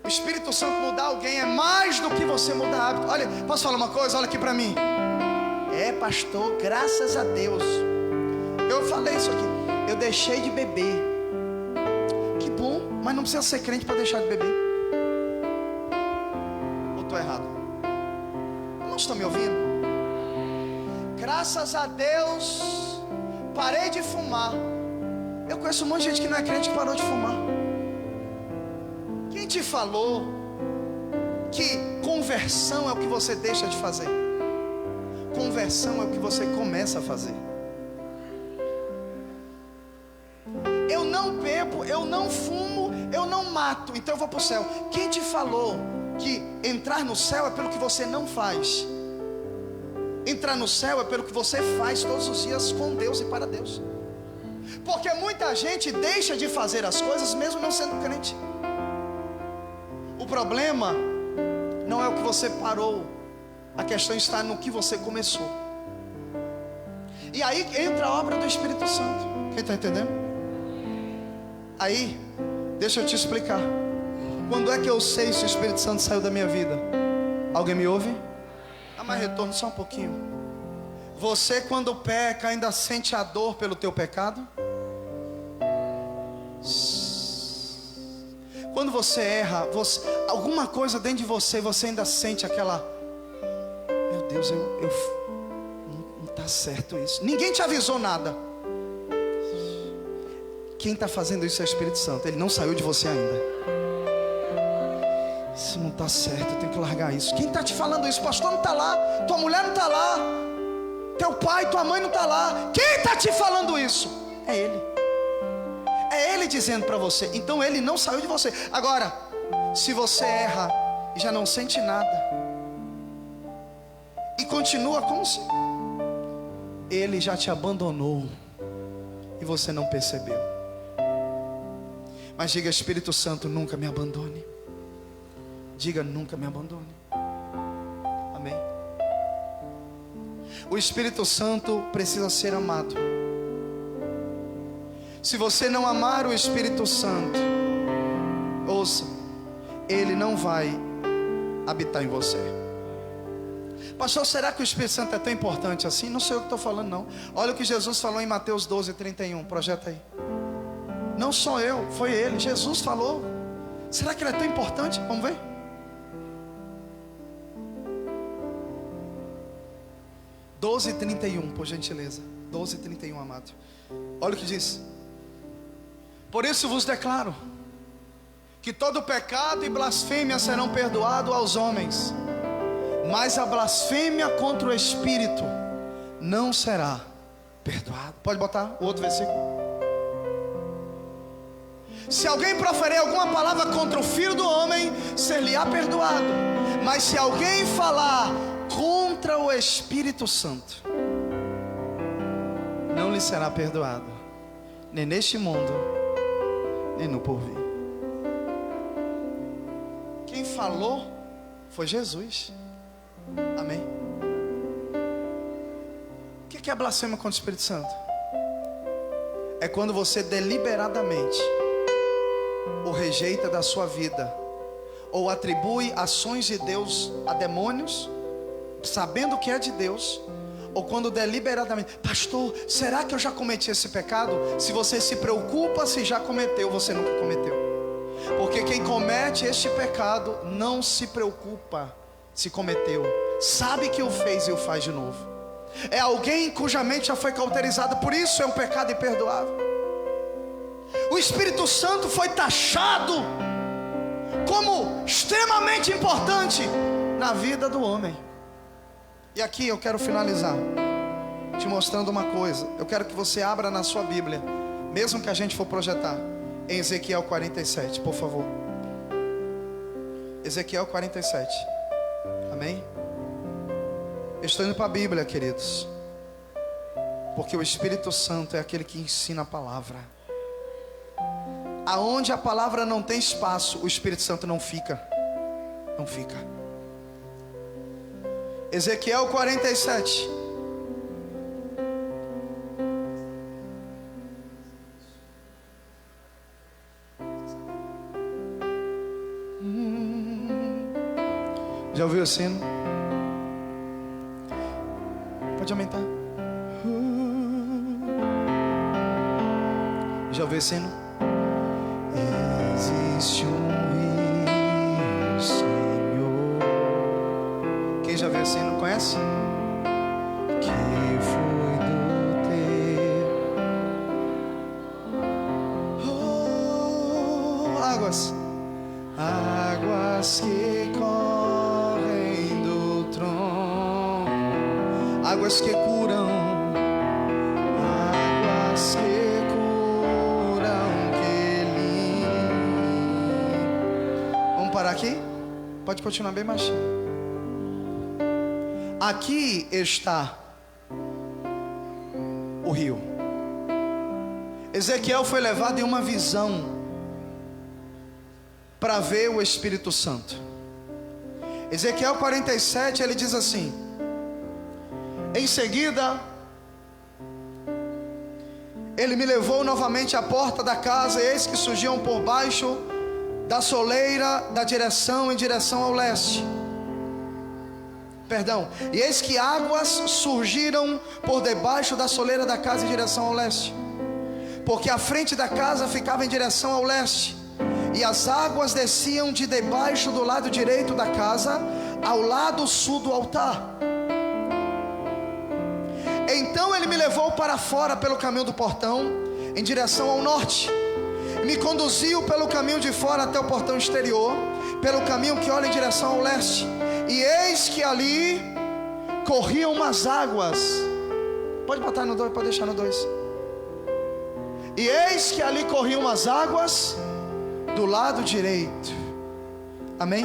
[SPEAKER 1] O Espírito Santo mudar alguém é mais do que você mudar hábito. Olha, posso falar uma coisa? Olha aqui para mim. Pastor, graças a Deus, eu falei isso aqui, eu deixei de beber. Que bom, mas não precisa ser crente para deixar de beber. Ou estou errado? Não estão me ouvindo? Graças a Deus, parei de fumar. Eu conheço um monte de gente que não é crente que parou de fumar. Quem te falou que conversão é o que você deixa de fazer? Conversão é o que você começa a fazer. Eu não bebo, eu não fumo, eu não mato, então eu vou para o céu. Quem te falou que entrar no céu é pelo que você não faz? Entrar no céu é pelo que você faz todos os dias com Deus e para Deus. Porque muita gente deixa de fazer as coisas mesmo não sendo crente. O problema não é o que você parou, A questão está no que você começou. E aí entra a obra do Espírito Santo. Quem está entendendo? Aí, deixa eu te explicar. Quando é que eu sei se o Espírito Santo saiu da minha vida? Alguém me ouve? Ah, mas retorno só um pouquinho. Você, quando peca, ainda sente a dor pelo teu pecado? Quando você erra, alguma coisa dentro de você, você ainda sente aquela: meu Deus, não está certo isso. Ninguém te avisou nada. Quem está fazendo isso é o Espírito Santo. Ele não saiu de você ainda. Isso não está certo, eu tenho que largar isso. Quem está te falando isso? O pastor não está lá, tua mulher não está lá, teu pai, tua mãe não está lá. Quem está te falando isso? É Ele. É Ele dizendo para você. Então Ele não saiu de você. Agora, se você erra e já não sente nada, e continua como se Ele já te abandonou e você não percebeu. Mas diga: Espírito Santo, nunca me abandone. Diga: nunca me abandone. Amém. O Espírito Santo precisa ser amado. Se você não amar o Espírito Santo, ouça, ele não vai habitar em você. Pastor, será que o Espírito Santo é tão importante assim? Não sei eu que estou falando, não. Olha o que Jesus falou em Mateus 12:31. Projeta aí. Não sou eu, foi ele. Jesus falou. Será que ele é tão importante? Vamos ver. Doze 31, por gentileza. 12:31, amado. Olha o que diz. Por isso vos declaro que todo pecado e blasfêmia serão perdoados aos homens, mas a blasfêmia contra o Espírito não será perdoada. Pode botar o outro versículo. Se alguém proferir alguma palavra contra o Filho do Homem, ser-lhe-á perdoado. Mas se alguém falar contra o Espírito Santo, não lhe será perdoado, nem neste mundo, nem no porvir. Quem falou foi Jesus. Amém. O que é blasfêmia contra o Espírito Santo? É quando você deliberadamente o rejeita da sua vida, ou atribui ações de Deus a demônios, sabendo que é de Deus. Ou quando deliberadamente: pastor, será que eu já cometi esse pecado? Se você se preocupa se já cometeu, você nunca cometeu. Porque quem comete este pecado não se preocupa se cometeu, sabe que o fez e o faz de novo. É alguém cuja mente já foi cauterizada, por isso é um pecado imperdoável. O Espírito Santo foi taxado como extremamente importante na vida do homem. E aqui eu quero finalizar te mostrando uma coisa. Eu quero que você abra na sua Bíblia, mesmo que a gente for projetar, em Ezequiel 47, por favor. Ezequiel 47. Amém? Eu estou indo para a Bíblia, queridos, porque o Espírito Santo é aquele que ensina a palavra. Aonde a palavra não tem espaço, o Espírito Santo não fica. Não fica. Ezequiel 47. Já ouviu o sino? Pode aumentar. Já ouviu o sino? Existe um rio, Senhor. Quem já viu assim, não conhece? Que foi do teu águas, águas que correm do trono, águas que curam, águas que curam, que limpam. Vamos parar aqui? Pode continuar bem baixinho. Aqui está o rio. Ezequiel foi levado em uma visão para ver o Espírito Santo. Ezequiel 47, ele diz assim: em seguida, ele me levou novamente à porta da casa, e eis que surgiam por baixo da soleira da direção em direção ao leste. E eis que águas surgiram por debaixo da soleira da casa em direção ao leste, porque a frente da casa ficava em direção ao leste, e as águas desciam de debaixo do lado direito da casa ao lado sul do altar. Então ele me levou para fora pelo caminho do portão, em direção ao norte, e me conduziu pelo caminho de fora até o portão exterior, pelo caminho que olha em direção ao leste. E eis que ali corriam umas águas. Pode botar no 2, pode deixar no 2. E eis que ali corriam umas águas do lado direito. Amém?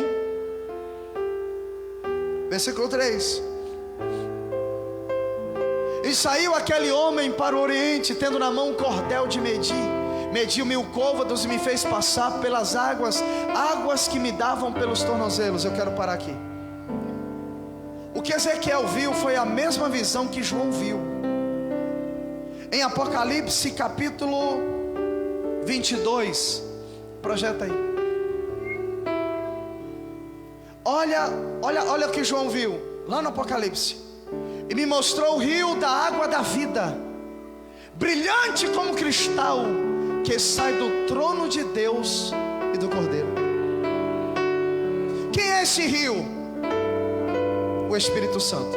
[SPEAKER 1] Versículo 3. E saiu aquele homem para o oriente, tendo na mão um cordel de medir. Mediu 1000 côvados e me fez passar pelas águas, águas que me davam pelos tornozelos. Eu quero parar aqui. O que Ezequiel viu foi a mesma visão que João viu. Em Apocalipse capítulo 22. Projeta aí. Olha o que João viu lá no Apocalipse. E me mostrou o rio da água da vida, brilhante como cristal, que sai do trono de Deus e do Cordeiro. Quem é esse rio? O Espírito Santo.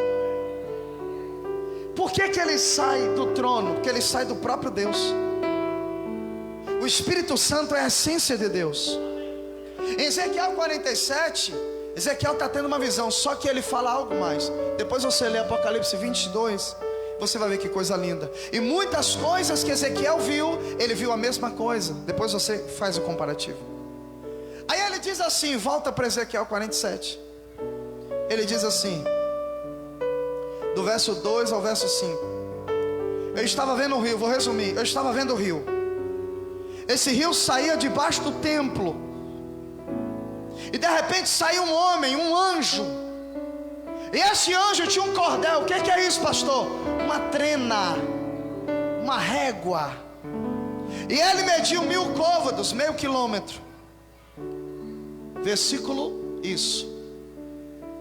[SPEAKER 1] Por que ele sai do trono? Porque ele sai do próprio Deus. O Espírito Santo é a essência de Deus. Em Ezequiel 47, Ezequiel está tendo uma visão, só que ele fala algo mais. Depois você lê Apocalipse 22, você vai ver que coisa linda. E muitas coisas que Ezequiel viu, ele viu a mesma coisa. Depois você faz o comparativo. Aí ele diz assim, volta para Ezequiel 47. Ele diz assim, do verso 2 ao verso 5. Eu estava vendo o rio, vou resumir. Eu estava vendo o rio. Esse rio saía debaixo do templo. E de repente saiu um homem, um anjo. E esse anjo tinha um cordel. O que é isso, pastor? Uma trena, uma régua. E ele mediu 1000 côvados, meio quilômetro. Versículo, isso.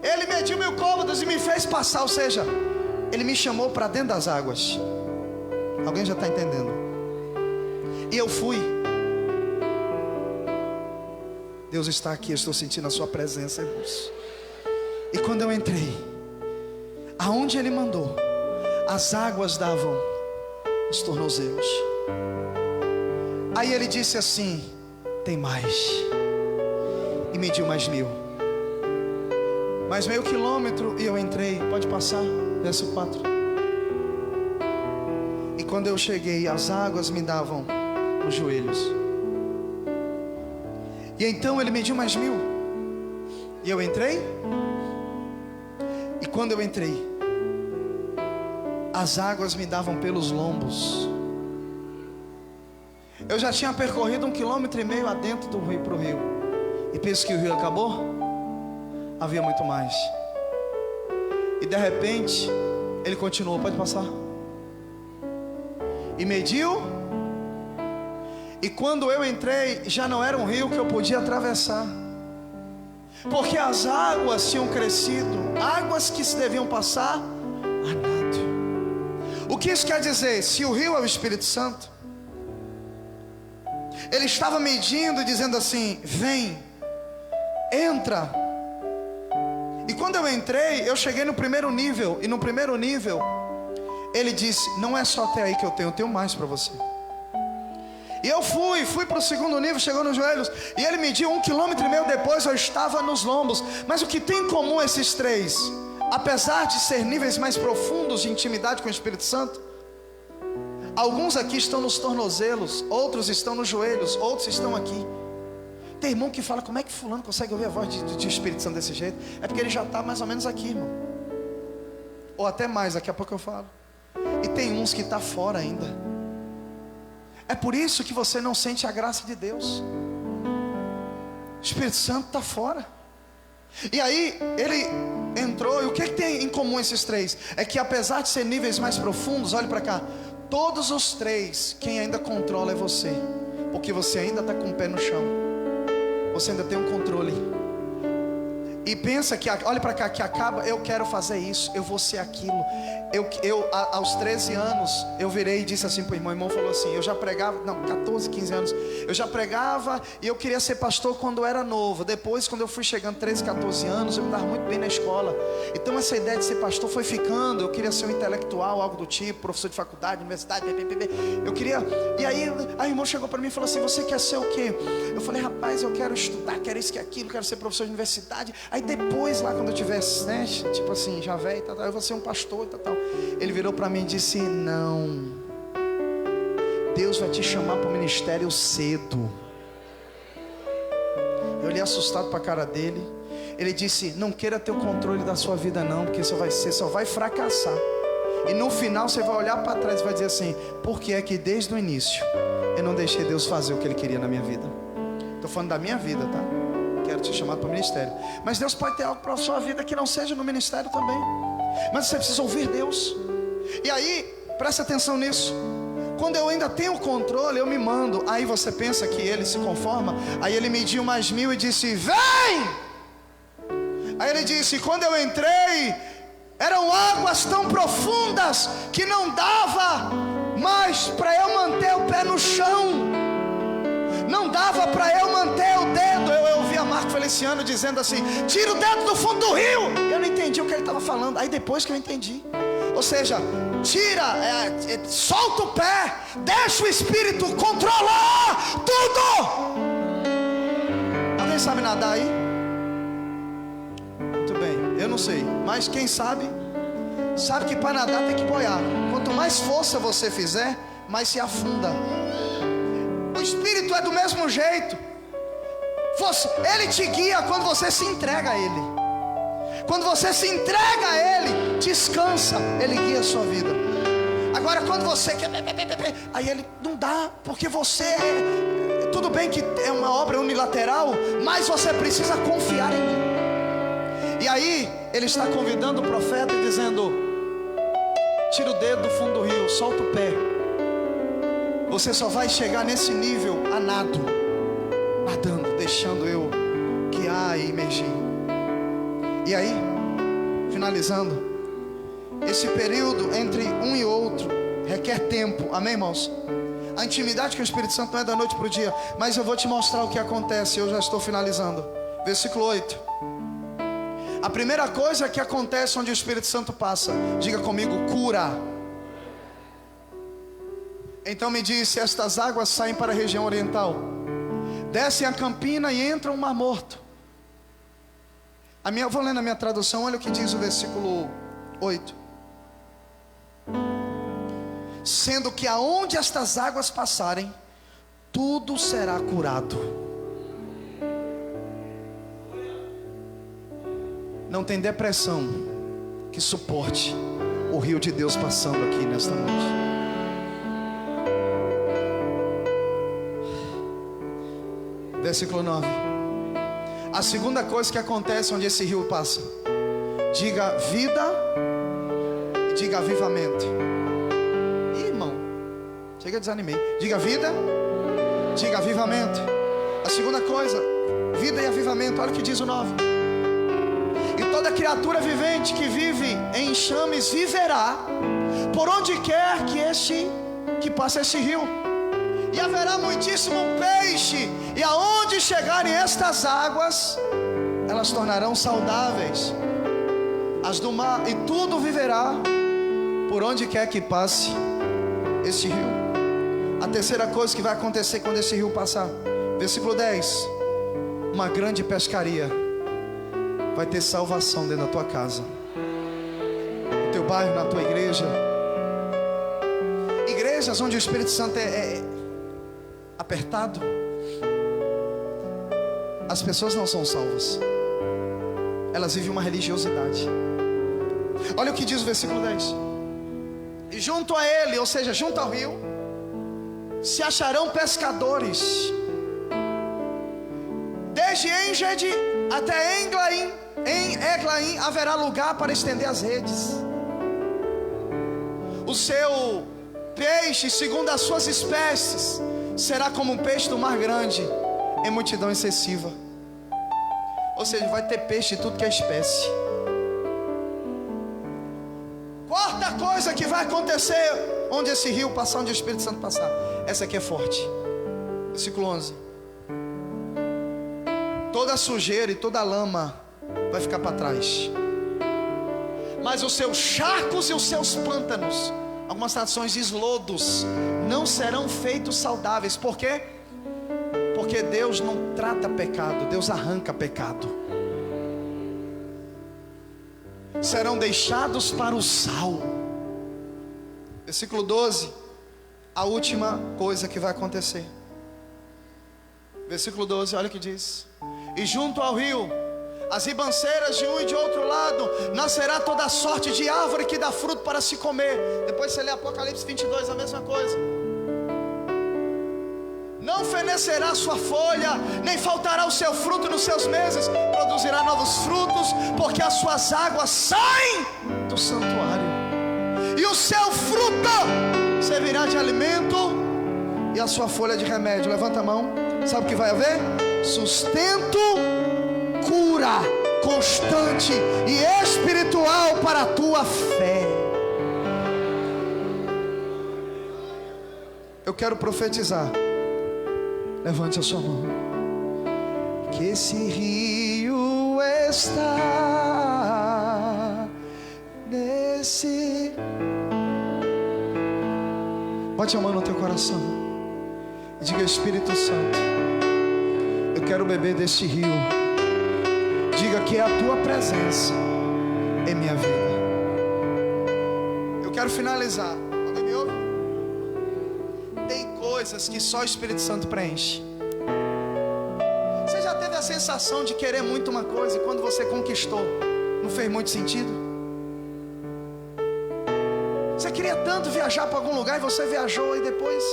[SPEAKER 1] Ele mediu 1000 côvados e me fez passar. Ou seja, ele me chamou para dentro das águas. Alguém já está entendendo? E eu fui. Deus está aqui, eu estou sentindo a sua presença, irmãos. E quando eu entrei, aonde ele mandou, as águas davam os tornozelos. Aí ele disse assim, tem mais. E mediu mais 1000. Mais meio quilômetro e eu entrei. Pode passar, verso 4. E quando eu cheguei, as águas me davam os joelhos. E então ele mediu mais 1000. E eu entrei. E quando eu entrei, as águas me davam pelos lombos. Eu já tinha percorrido 1,5 km adentro do rio para o rio. E penso que o rio acabou. Havia muito mais. E de repente ele continuou, pode passar. E mediu. E quando eu entrei, já não era um rio que eu podia atravessar, porque as águas tinham crescido, águas que se deviam passar a nado. O que isso quer dizer? Se o rio é o Espírito Santo, ele estava medindo e dizendo assim, vem, entra. E quando eu entrei, eu cheguei no primeiro nível. E no primeiro nível, ele disse, não é só até aí que eu tenho mais para você. E eu fui para o segundo nível, chegou nos joelhos. E ele mediu 1,5 km depois, eu estava nos lombos. Mas o que tem em comum esses três? Apesar de ser níveis mais profundos de intimidade com o Espírito Santo, alguns aqui estão nos tornozelos, outros estão nos joelhos, outros estão aqui. Tem irmão que fala, como é que fulano consegue ouvir a voz de Espírito Santo desse jeito? É porque ele já está mais ou menos aqui, irmão. Ou até mais, daqui a pouco eu falo. E tem uns que está fora ainda. É por isso que você não sente a graça de Deus. O Espírito Santo está fora. E aí ele entrou, e o que tem em comum esses três? É que apesar de ser níveis mais profundos, olhe para cá, todos os três, quem ainda controla é você, porque você ainda está com o pé no chão, você ainda tem um controle. E pensa que, olha para cá, que acaba, eu quero fazer isso, eu vou ser aquilo. Aos 13 anos, eu virei e disse assim para o irmão. O irmão falou assim: eu já pregava, 14, 15 anos, eu já pregava e eu queria ser pastor quando eu era novo. Depois, quando eu fui chegando 13, 14 anos, eu estava muito bem na escola. Então essa ideia de ser pastor foi ficando. Eu queria ser um intelectual, algo do tipo, professor de faculdade, universidade, eu queria. E aí o irmão chegou para mim e falou assim: você quer ser o quê? Eu falei: rapaz, eu quero estudar, quero isso, quero aquilo, quero ser professor de universidade. Aí depois, lá quando eu tivesse, né, tipo assim, já velho, eu vou ser um pastor e tal. Ele virou para mim e disse: não, Deus vai te chamar para o ministério cedo. Eu olhei assustado para a cara dele. Ele disse: não queira ter o controle da sua vida não, porque você só vai fracassar. E no final você vai olhar para trás e vai dizer assim: por que é que desde o início eu não deixei Deus fazer o que Ele queria na minha vida? Estou falando da minha vida, tá? Quero te chamar para o ministério. Mas Deus pode ter algo para a sua vida que não seja no ministério também. Mas você precisa ouvir Deus. E aí, presta atenção nisso. Quando eu ainda tenho o controle, eu me mando. Aí você pensa que ele se conforma. Aí ele mediu mais 1000 e disse: vem! Aí ele disse: quando eu entrei, eram águas tão profundas que não dava mais para eu manter o pé no chão. Não dava para eu manter o dedo. Eu ouvi a Marco Feliciano dizendo assim: tira o dedo do fundo do rio. Eu não entendi o que ele estava falando. Aí depois que eu entendi. Ou seja, tira, solta o pé, deixa o Espírito controlar tudo. Alguém sabe nadar aí? Muito bem, eu não sei. Mas quem sabe, sabe que para nadar tem que boiar. Quanto mais força você fizer, mais se afunda. O Espírito é do mesmo jeito. Ele te guia quando você se entrega a Ele. Quando você se entrega a Ele, descansa, Ele guia a sua vida. Agora quando você quer, aí Ele não dá, porque você tudo bem que é uma obra unilateral, mas você precisa confiar em Ele. E aí Ele está convidando o profeta e dizendo: tira o dedo do fundo do rio, solta o pé. Você só vai chegar nesse nível a nado, nadando, deixando eu guiar e imergir. E aí, finalizando, esse período entre um e outro requer tempo, amém, irmãos? A intimidade com o Espírito Santo não é da noite para o dia, mas eu vou te mostrar o que acontece. Eu já estou finalizando. Versículo 8. A primeira coisa que acontece onde o Espírito Santo passa, diga comigo: cura. Então me disse: estas águas saem para a região oriental, descem a campina e entram no Mar Morto. Eu vou ler na minha tradução, olha o que diz o versículo 8. Sendo que aonde estas águas passarem, tudo será curado. Não tem depressão que suporte o rio de Deus passando aqui nesta noite. Versículo 9. A segunda coisa que acontece onde esse rio passa, diga vida e diga avivamento. Ih, irmão, chega, desanimei. Diga vida, diga avivamento. A segunda coisa, vida e avivamento. Olha o que diz o 9. E toda criatura vivente que vive em enxames viverá por onde quer que passe esse rio. E haverá muitíssimo peixe, e aonde chegarem estas águas, elas tornarão saudáveis as do mar, e tudo viverá por onde quer que passe este rio. A terceira coisa que vai acontecer quando esse rio passar, versículo 10: uma grande pescaria. Vai ter salvação dentro da tua casa, no teu bairro, na tua igreja. Igrejas onde o Espírito Santo é apertado, as pessoas não são salvas, elas vivem uma religiosidade. Olha o que diz o versículo 10: e junto a ele, ou seja, junto ao rio, se acharão pescadores, desde Engedi Até em Eglaim haverá lugar para estender as redes. O seu peixe, segundo as suas espécies, será como um peixe do mar grande, em multidão excessiva. Ou seja, vai ter peixe de tudo que é espécie. Quarta coisa que vai acontecer onde esse rio passar, onde o Espírito Santo passar. Essa aqui é forte. Versículo 11. Toda a sujeira e toda a lama vai ficar para trás, mas os seus charcos e os seus pântanos, algumas traduções diz lodos, não serão feitos saudáveis. Por quê? Porque Deus não trata pecado, Deus arranca pecado. Serão deixados para o sal. Versículo 12. A última coisa que vai acontecer. Versículo 12, olha o que diz. E junto ao rio, as ribanceiras de um e de outro lado, nascerá toda sorte de árvore que dá fruto para se comer. Depois você lê Apocalipse 22, a mesma coisa. Não fenecerá sua folha, nem faltará o seu fruto nos seus meses. Produzirá novos frutos, porque as suas águas saem do santuário. E o seu fruto servirá de alimento, e a sua folha de remédio. Levanta a mão. Sabe o que vai haver? Sustento, cura constante e espiritual para a tua fé. Eu quero profetizar. Levante a sua mão. Que esse rio está nesse. Bote a mão no teu coração e diga: Espírito Santo, eu quero beber deste rio. Diga que é a tua presença em minha vida. Eu quero finalizar. Alguém me ouve? Tem coisas que só o Espírito Santo preenche. Você já teve a sensação de querer muito uma coisa e quando você conquistou, não fez muito sentido? Você queria tanto viajar para algum lugar e você viajou e depois...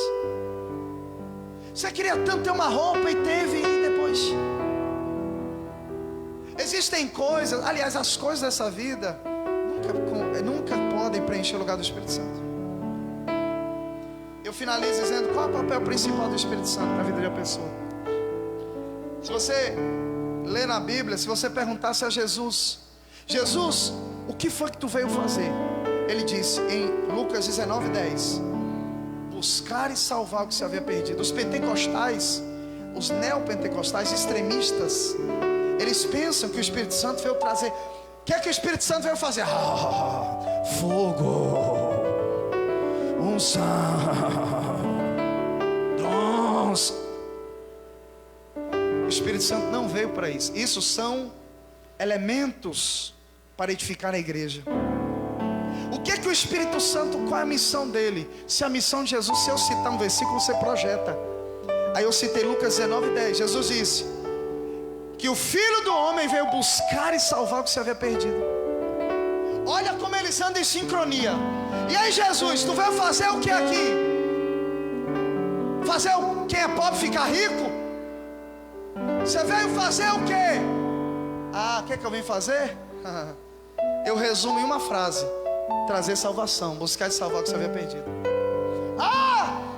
[SPEAKER 1] Você queria tanto ter uma roupa e teve e depois... Existem coisas, aliás, as coisas dessa vida nunca podem preencher o lugar do Espírito Santo. Eu finalizo dizendo qual é o papel principal do Espírito Santo na vida de uma pessoa. Se você ler na Bíblia, se você perguntasse a Jesus: Jesus, o que foi que tu veio fazer? Ele disse em Lucas 19:10: buscar e salvar o que se havia perdido. Os pentecostais, os neopentecostais extremistas, eles pensam que o Espírito Santo veio trazer. O que é que o Espírito Santo veio fazer? Fogo, unção, dons. O Espírito Santo não veio para isso. Isso são elementos para edificar a igreja. O que é que o Espírito Santo, qual é a missão dele? Se a missão de Jesus, se eu citar um versículo, você projeta. Aí eu citei Lucas 19:10. Jesus disse que o Filho do Homem veio buscar e salvar o que se havia perdido. Olha como eles andam em sincronia. E aí, Jesus, tu veio fazer o que aqui? Fazer quem é pobre ficar rico? Você veio fazer o que? O que é que eu vim fazer? Eu resumo em uma frase: trazer salvação, buscar e salvar o que você havia perdido.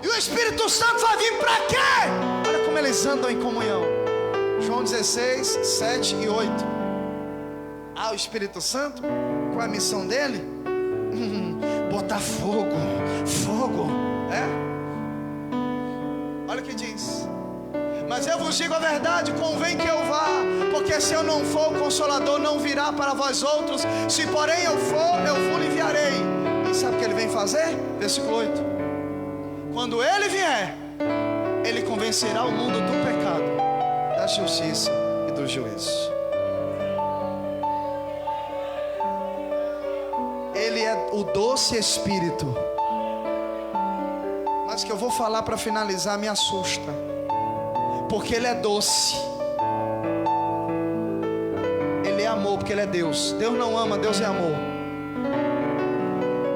[SPEAKER 1] E o Espírito Santo vai vir para quê? Olha como eles andam em comunhão. João 16, 7 e 8. O Espírito Santo, qual é a missão dele? Botar fogo. Olha o que diz: mas eu vos digo a verdade, convém que eu vá, porque se eu não for, o Consolador não virá para vós outros. Se porém eu for, eu vos enviarei. E sabe o que ele vem fazer? Versículo 8: quando ele vier, ele convencerá o mundo do pecado, da justiça e do juízo. Ele é o doce Espírito. Mas que eu vou falar para finalizar me assusta, porque ele é doce. Ele é amor, porque ele é Deus. Deus não ama, Deus é amor.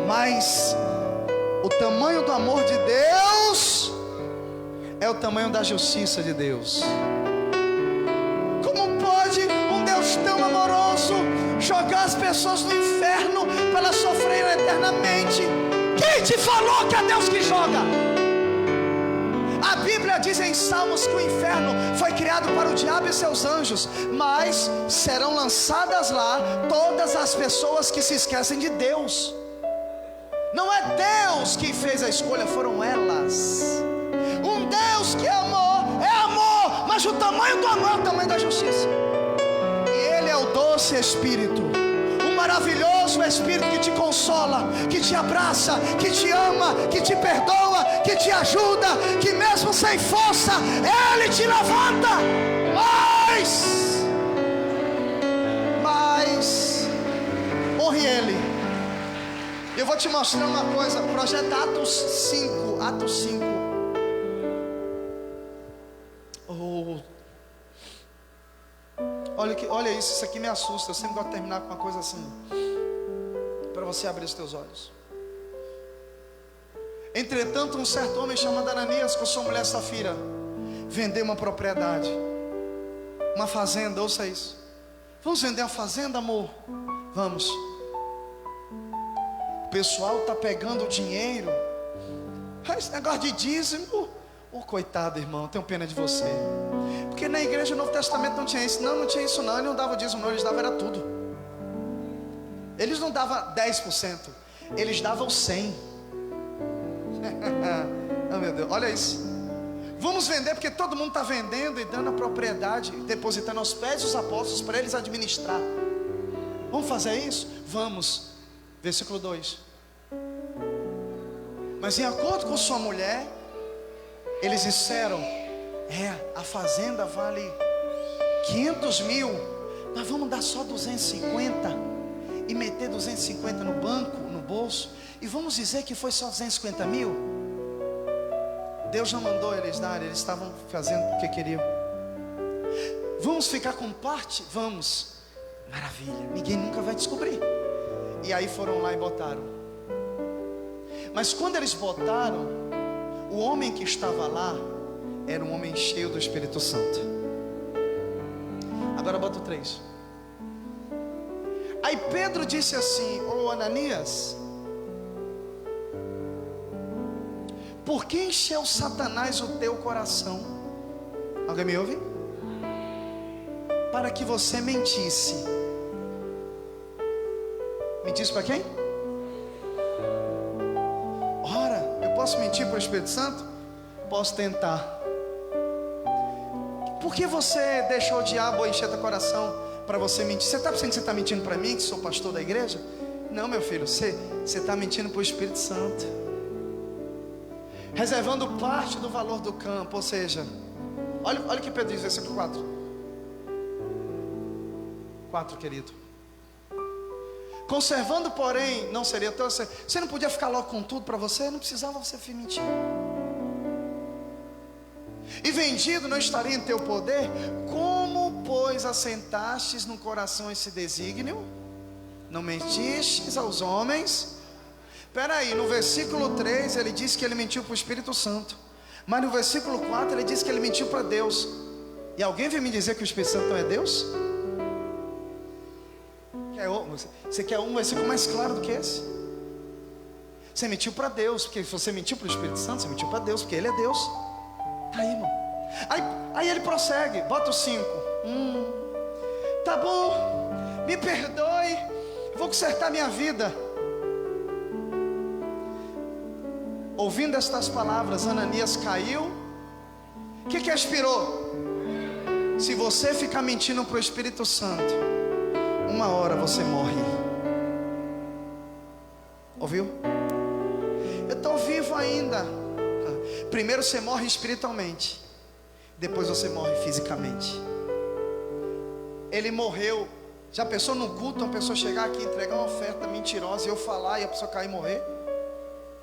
[SPEAKER 1] Mas o tamanho do amor de Deus é o tamanho da justiça de Deus. Como pode um as pessoas no inferno para elas sofrerem eternamente. Quem te falou que é Deus que joga? A Bíblia diz em Salmos que o inferno foi criado para o diabo e seus anjos, mas serão lançadas lá todas as pessoas que se esquecem de Deus. Não é Deus quem fez a escolha, foram elas. Um Deus que amou, é amor, mas o tamanho do amor é o tamanho da justiça. E Ele é o doce Espírito, o maravilhoso Espírito que te consola, que te abraça, que te ama, que te perdoa, que te ajuda, que mesmo sem força, Ele te levanta. Mas honre Ele. Eu vou te mostrar uma coisa. Projeto Atos 5. Atos 5. Olha isso aqui me assusta. Eu sempre gosto de terminar com uma coisa assim, para você abrir os teus olhos. Entretanto, um certo homem chamado Ananias, com sua mulher Safira, vendeu uma propriedade, uma fazenda. Ouça isso. Vamos vender a fazenda, amor? Vamos. O pessoal está pegando o dinheiro. Esse negócio de dízimo. Coitado, irmão, tenho pena de você. Porque na igreja do Novo Testamento não tinha isso. Não tinha isso não. Eles não davam dízimo não, eles davam era tudo. Eles não davam 10%, eles davam 100%. Oh meu Deus, olha isso. Vamos vender, porque todo mundo está vendendo e dando a propriedade, depositando aos pés dos apóstolos para eles administrar. Vamos fazer isso? Vamos. Versículo 2. Mas em acordo com sua mulher, eles disseram: a fazenda vale 500 mil, nós vamos dar só 250 e meter 250 no banco, no bolso, e vamos dizer que foi só 250 mil. Deus não mandou eles darem, eles estavam fazendo porque queriam. Vamos ficar com parte? Vamos. Maravilha, ninguém nunca vai descobrir. E aí foram lá e botaram. Mas quando eles botaram, o homem que estava lá era um homem cheio do Espírito Santo. Agora bota o 3. Aí Pedro disse assim: ô Ananias, por que encheu Satanás o teu coração? Alguém me ouve? Para que você mentisse. Mentisse para quem? Ora, eu posso mentir para o Espírito Santo? Posso tentar. Por que você deixou o diabo encher teu coração para você mentir? Você está pensando que você está mentindo para mim, que sou pastor da igreja? Não, meu filho, você está mentindo para o Espírito Santo, reservando parte do valor do campo. Ou seja, olha o que Pedro diz, versículo 4, querido. Conservando, porém, não seria teu. Você não podia ficar logo com tudo para você? Não precisava você mentir. E vendido não estaria em teu poder? Como, pois, assentastes no coração esse desígnio? Não mentistes aos homens? Espera aí, no versículo 3 ele diz que ele mentiu para o Espírito Santo, mas no versículo 4 ele diz que ele mentiu para Deus. E alguém vem me dizer que o Espírito Santo não é Deus? Você quer um versículo mais claro do que esse? Você mentiu para Deus, porque se você mentiu para o Espírito Santo, você mentiu para Deus, porque Ele é Deus. Aí, irmão. Aí ele prossegue, bota o 5. Tá bom, me perdoe, vou consertar minha vida. Ouvindo estas palavras, Ananias caiu. O que aspirou? Se você ficar mentindo para o Espírito Santo, uma hora você morre. Ouviu? Eu estou vivo ainda. Primeiro você morre espiritualmente, depois você morre fisicamente. Ele morreu. Já pensou num culto, uma pessoa chegar aqui, entregar uma oferta mentirosa, e eu falar e a pessoa cair e morrer?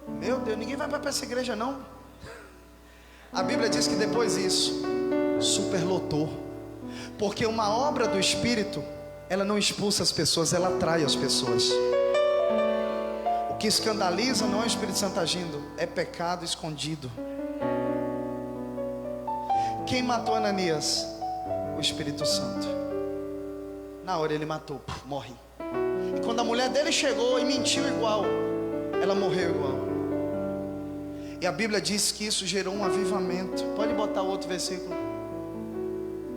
[SPEAKER 1] Meu Deus, ninguém vai para essa igreja não. A Bíblia diz que depois disso superlotou, porque uma obra do Espírito, ela não expulsa as pessoas, ela atrai as pessoas. O que escandaliza não é o Espírito Santo agindo, é pecado escondido. Quem matou Ananias? O Espírito Santo. Na hora ele matou, morre. E quando a mulher dele chegou e mentiu igual, ela morreu igual. E a Bíblia diz que isso gerou um avivamento. Pode botar outro versículo.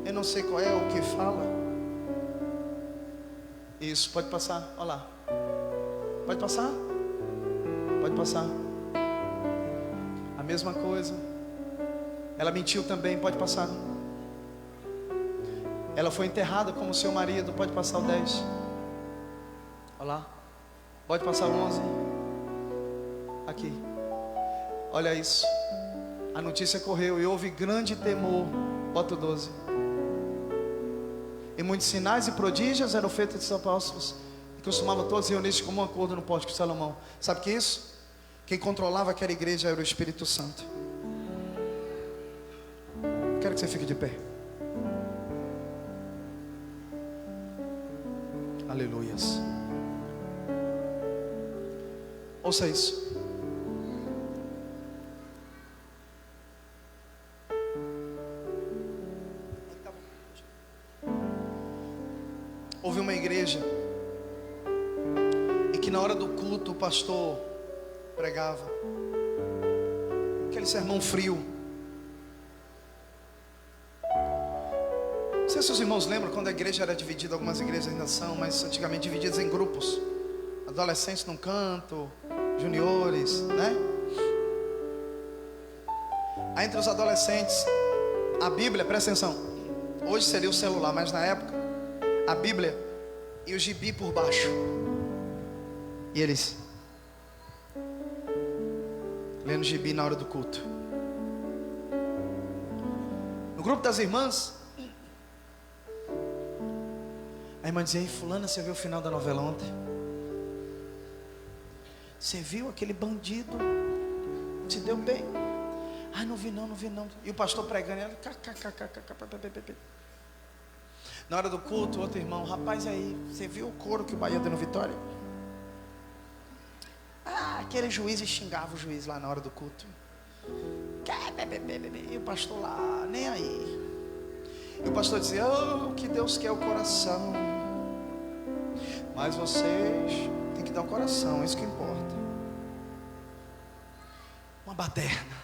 [SPEAKER 1] Eu não sei qual é o que fala. Isso, pode passar. Olha lá. Pode passar? Pode passar. A mesma coisa. Ela mentiu também, pode passar. Ela foi enterrada como seu marido, pode passar o 10. Olha lá. Pode passar o 11. Aqui. Olha isso. A notícia correu e houve grande temor. Bota o 12. E muitos sinais e prodígios eram feitos dos apóstolos. E costumavam todos reunir-se como um acordo no pórtico de Salomão. Sabe o que é isso? Quem controlava aquela igreja era o Espírito Santo. Quero que você fique de pé. Aleluias. Ouça isso. Houve uma igreja em que na hora do culto o pastor pregava aquele sermão frio. Não sei se os irmãos lembram quando a igreja era dividida. Algumas igrejas ainda são, mas antigamente divididas em grupos. Adolescentes num canto, juniores, né? Aí entre os adolescentes, a Bíblia, presta atenção. Hoje seria o celular, mas na época a Bíblia e o gibi por baixo. E eles lendo gibi na hora do culto. No grupo das irmãs, a irmã dizia: ei, fulana, você viu o final da novela ontem? Você viu aquele bandido? Se deu bem? Ah, não vi não, não vi não. E o pastor pregando, ela na hora do culto, outro irmão: rapaz, aí, você viu o coro que o Bahia deu no Vitória? Ah, aquele juiz xingava o juiz lá na hora do culto. E o pastor lá, nem aí. E o pastor dizia: oh, o que Deus quer é o coração. Mas vocês têm que dar o coração, é isso que importa. Uma baderna.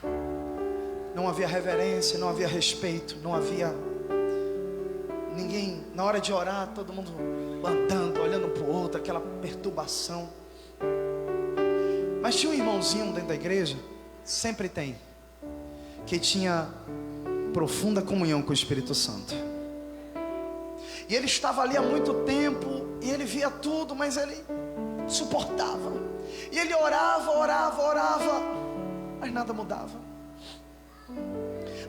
[SPEAKER 1] Não havia reverência, não havia respeito, não havia ninguém. Na hora de orar, todo mundo andando, olhando para o outro, aquela perturbação. Mas tinha um irmãozinho dentro da igreja, sempre tem, que tinha profunda comunhão com o Espírito Santo. E ele estava ali há muito tempo, e ele via tudo, mas ele suportava. E ele orava, mas nada mudava.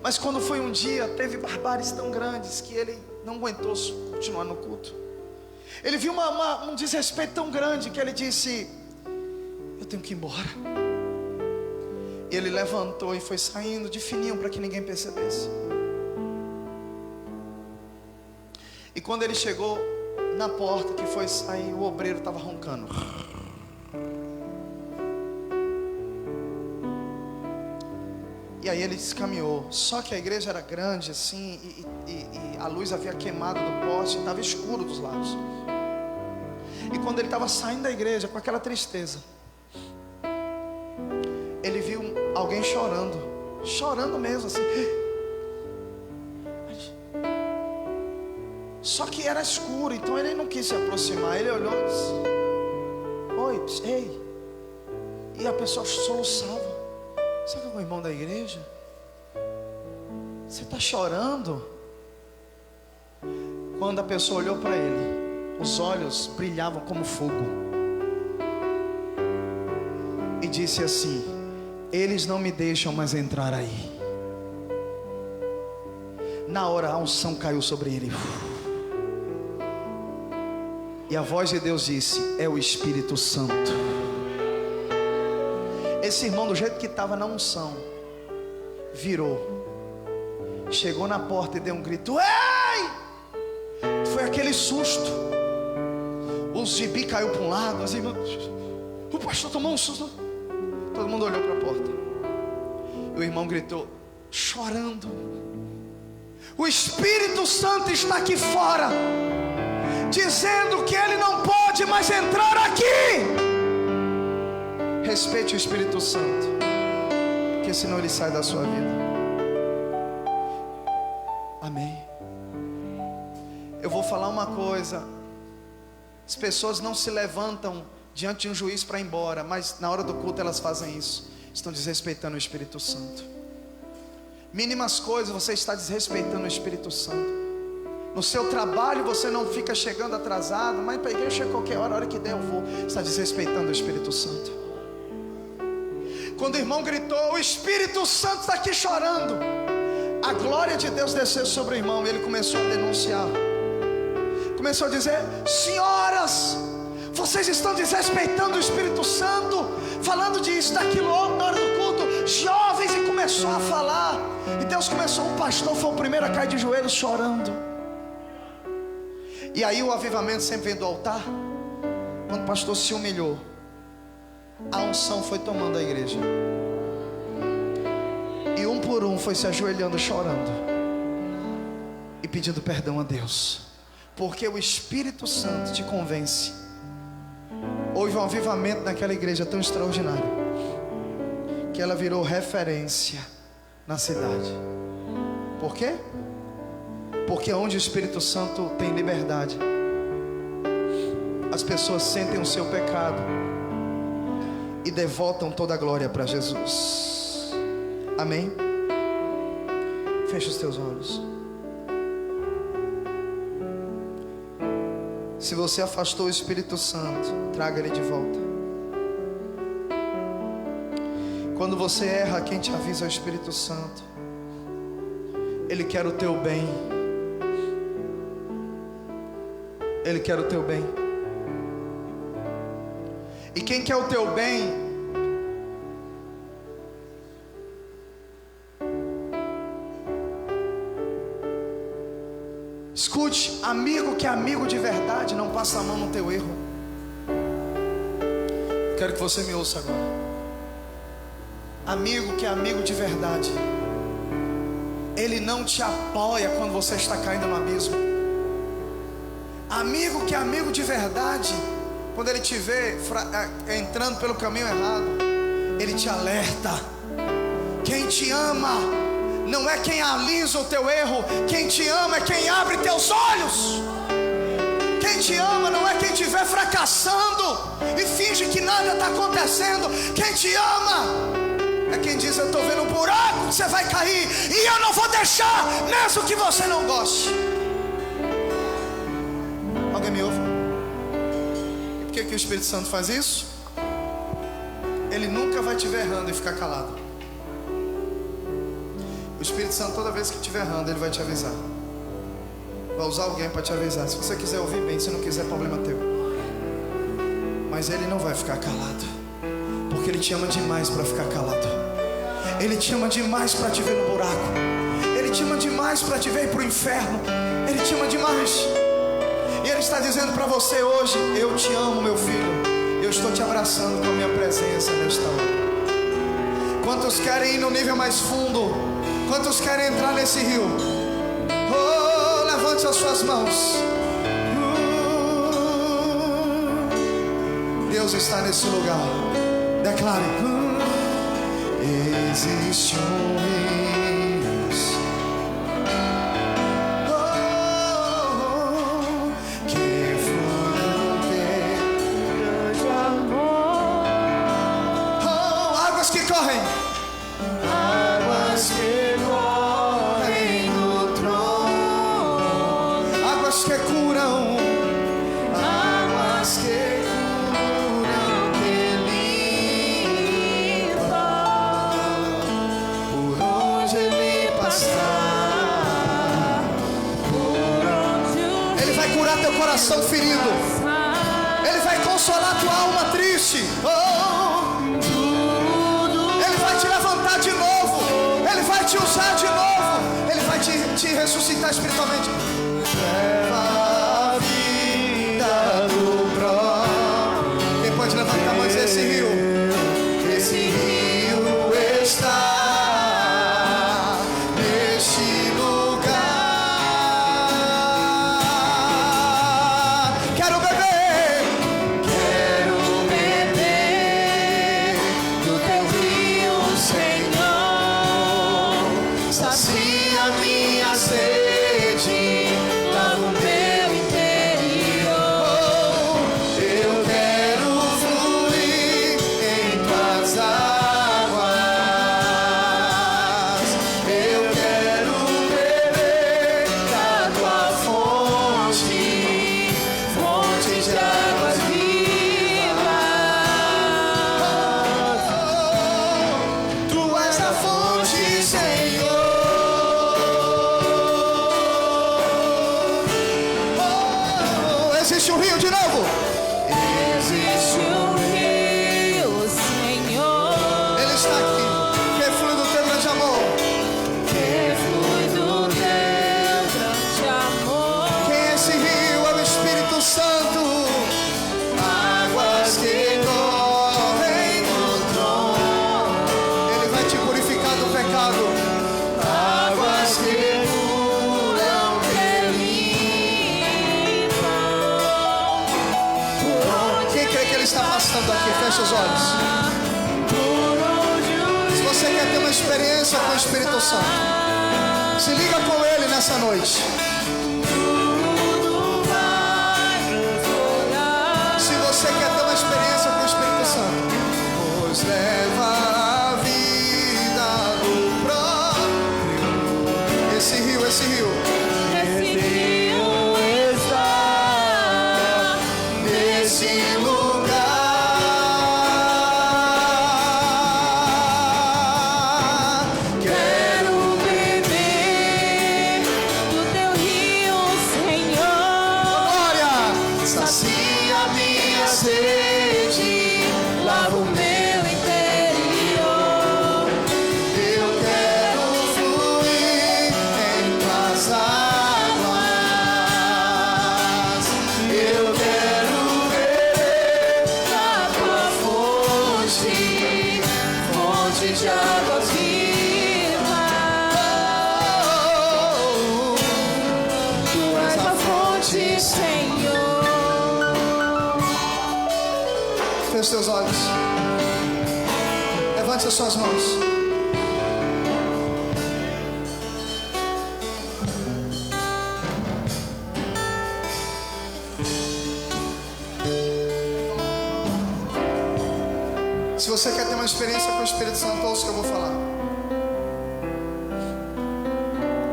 [SPEAKER 1] Mas quando foi um dia, teve barbáries tão grandes que ele não aguentou continuar no culto. Ele viu um desrespeito tão grande que ele disse: eu tenho que ir embora. E ele levantou e foi saindo de fininho para que ninguém percebesse. E quando ele chegou na porta que foi sair, o obreiro estava roncando. E aí ele descaminhou. Só que a igreja era grande assim, e a luz havia queimado do poste, estava escuro dos lados. E quando ele estava saindo da igreja com aquela tristeza, ele viu alguém chorando mesmo assim. Só que era escuro, então ele não quis se aproximar. Ele olhou e disse: oi, ei. E a pessoa soluçava. Você é o irmão da igreja? Você está chorando? Quando a pessoa olhou para ele, os olhos brilhavam como fogo, e disse assim: eles não me deixam mais entrar aí. Na hora a unção caiu sobre ele. E a voz de Deus disse: é o Espírito Santo. Esse irmão, do jeito que estava na unção, virou, chegou na porta e deu um grito: ei! Foi aquele susto. O gibi caiu para um lado, assim, o pastor tomou um susto. Todo mundo olhou para a porta. E o irmão gritou, chorando: o Espírito Santo está aqui fora. dizendo que ele não pode mais entrar aqui. Respeite o Espírito Santo, porque senão ele sai da sua vida. Amém. Eu vou falar uma coisa: as pessoas não se levantam diante de um juiz para ir embora, mas na hora do culto elas fazem isso. Estão desrespeitando o Espírito Santo. Mínimas coisas você está desrespeitando o Espírito Santo. No seu trabalho você não fica chegando atrasado, mas para a igreja qualquer hora, a hora que der eu vou. Está desrespeitando o Espírito Santo. Quando o irmão gritou, o Espírito Santo está aqui chorando, a glória de Deus desceu sobre o irmão e ele começou a denunciar. Começou a dizer: senhoras, vocês estão desrespeitando o Espírito Santo, falando disso, daquilo, na hora do culto. Jovens, e começou a falar. E Deus começou, o pastor foi o primeiro a cair de joelhos chorando. E aí o avivamento sempre vem do altar. Quando o pastor se humilhou, a unção foi tomando a igreja. E um por um foi se ajoelhando, chorando e pedindo perdão a Deus. Porque o Espírito Santo te convence. Houve um avivamento naquela igreja tão extraordinário que ela virou referência na cidade. Por quê? Porque onde o Espírito Santo tem liberdade, as pessoas sentem o seu pecado e devotam toda a glória para Jesus. Amém? Fecha os teus olhos. Se você afastou o Espírito Santo, traga ele de volta. Quando você erra, quem te avisa é o Espírito Santo. Ele quer o teu bem. Ele quer o teu bem. E quem quer o teu bem, escute, amigo que é amigo de verdade não passa a mão no teu erro. Quero que você me ouça agora. Amigo que é amigo de verdade, ele não te apoia quando você está caindo no abismo. Amigo que é amigo de verdade, quando ele te vê entrando pelo caminho errado, ele te alerta. Quem te ama não é quem alisa o teu erro. Quem te ama é quem abre teus olhos. Quem te ama não é quem te vê fracassando e finge que nada está acontecendo. Quem te ama é quem diz: eu estou vendo um buraco que você vai cair e eu não vou deixar, mesmo que você não goste. Alguém me ouve? E por que o Espírito Santo faz isso? Ele nunca vai te ver errando e ficar calado. O Espírito Santo, toda vez que estiver errando, ele vai te avisar. Vai usar alguém para te avisar. Se você quiser ouvir bem, se não quiser, problema teu. Mas ele não vai ficar calado, porque ele te ama demais para ficar calado. Ele te ama demais para te ver no buraco. Ele te ama demais para te ver ir para o inferno. Ele te ama demais. E ele está dizendo para você hoje: eu te amo, meu filho. Eu estou te abraçando com a minha presença nesta hora. Quantos querem ir no nível mais fundo? Quantos querem entrar nesse rio? Oh, levante as suas mãos. Deus está nesse lugar. Declare: existe um rio, que flui de amor. Oh, águas que correm. Águas que correm no trono. Águas que curam. Águas que curam, que limpam. Por onde ele passar, ele vai curar teu coração ferido. Ele vai consolar tua alma triste. Ele vai te levantar de novo. Ele vai te usar de novo. Ele vai te ressuscitar espiritualmente. Leva a vida do próprio. Quem pode levantar a mão e dizer: esse rio, esse rio está neste lugar. cantado. Águas que curam, que limpam. Quem crê que Ele está passando aqui? Fecha os olhos. Se você quer ter uma experiência com o Espírito Santo, se liga com Ele nessa noite. Se você quer ter uma experiência com o Espírito Santo, pois leva a vida do próprio. Esse rio está nesse lugar. Quero beber do teu rio, Senhor. Glória! Sacia minha sede, lava o meu. Feche seus olhos. Levante as suas mãos. Se você quer ter uma experiência com o Espírito Santo, ouça o que eu vou falar.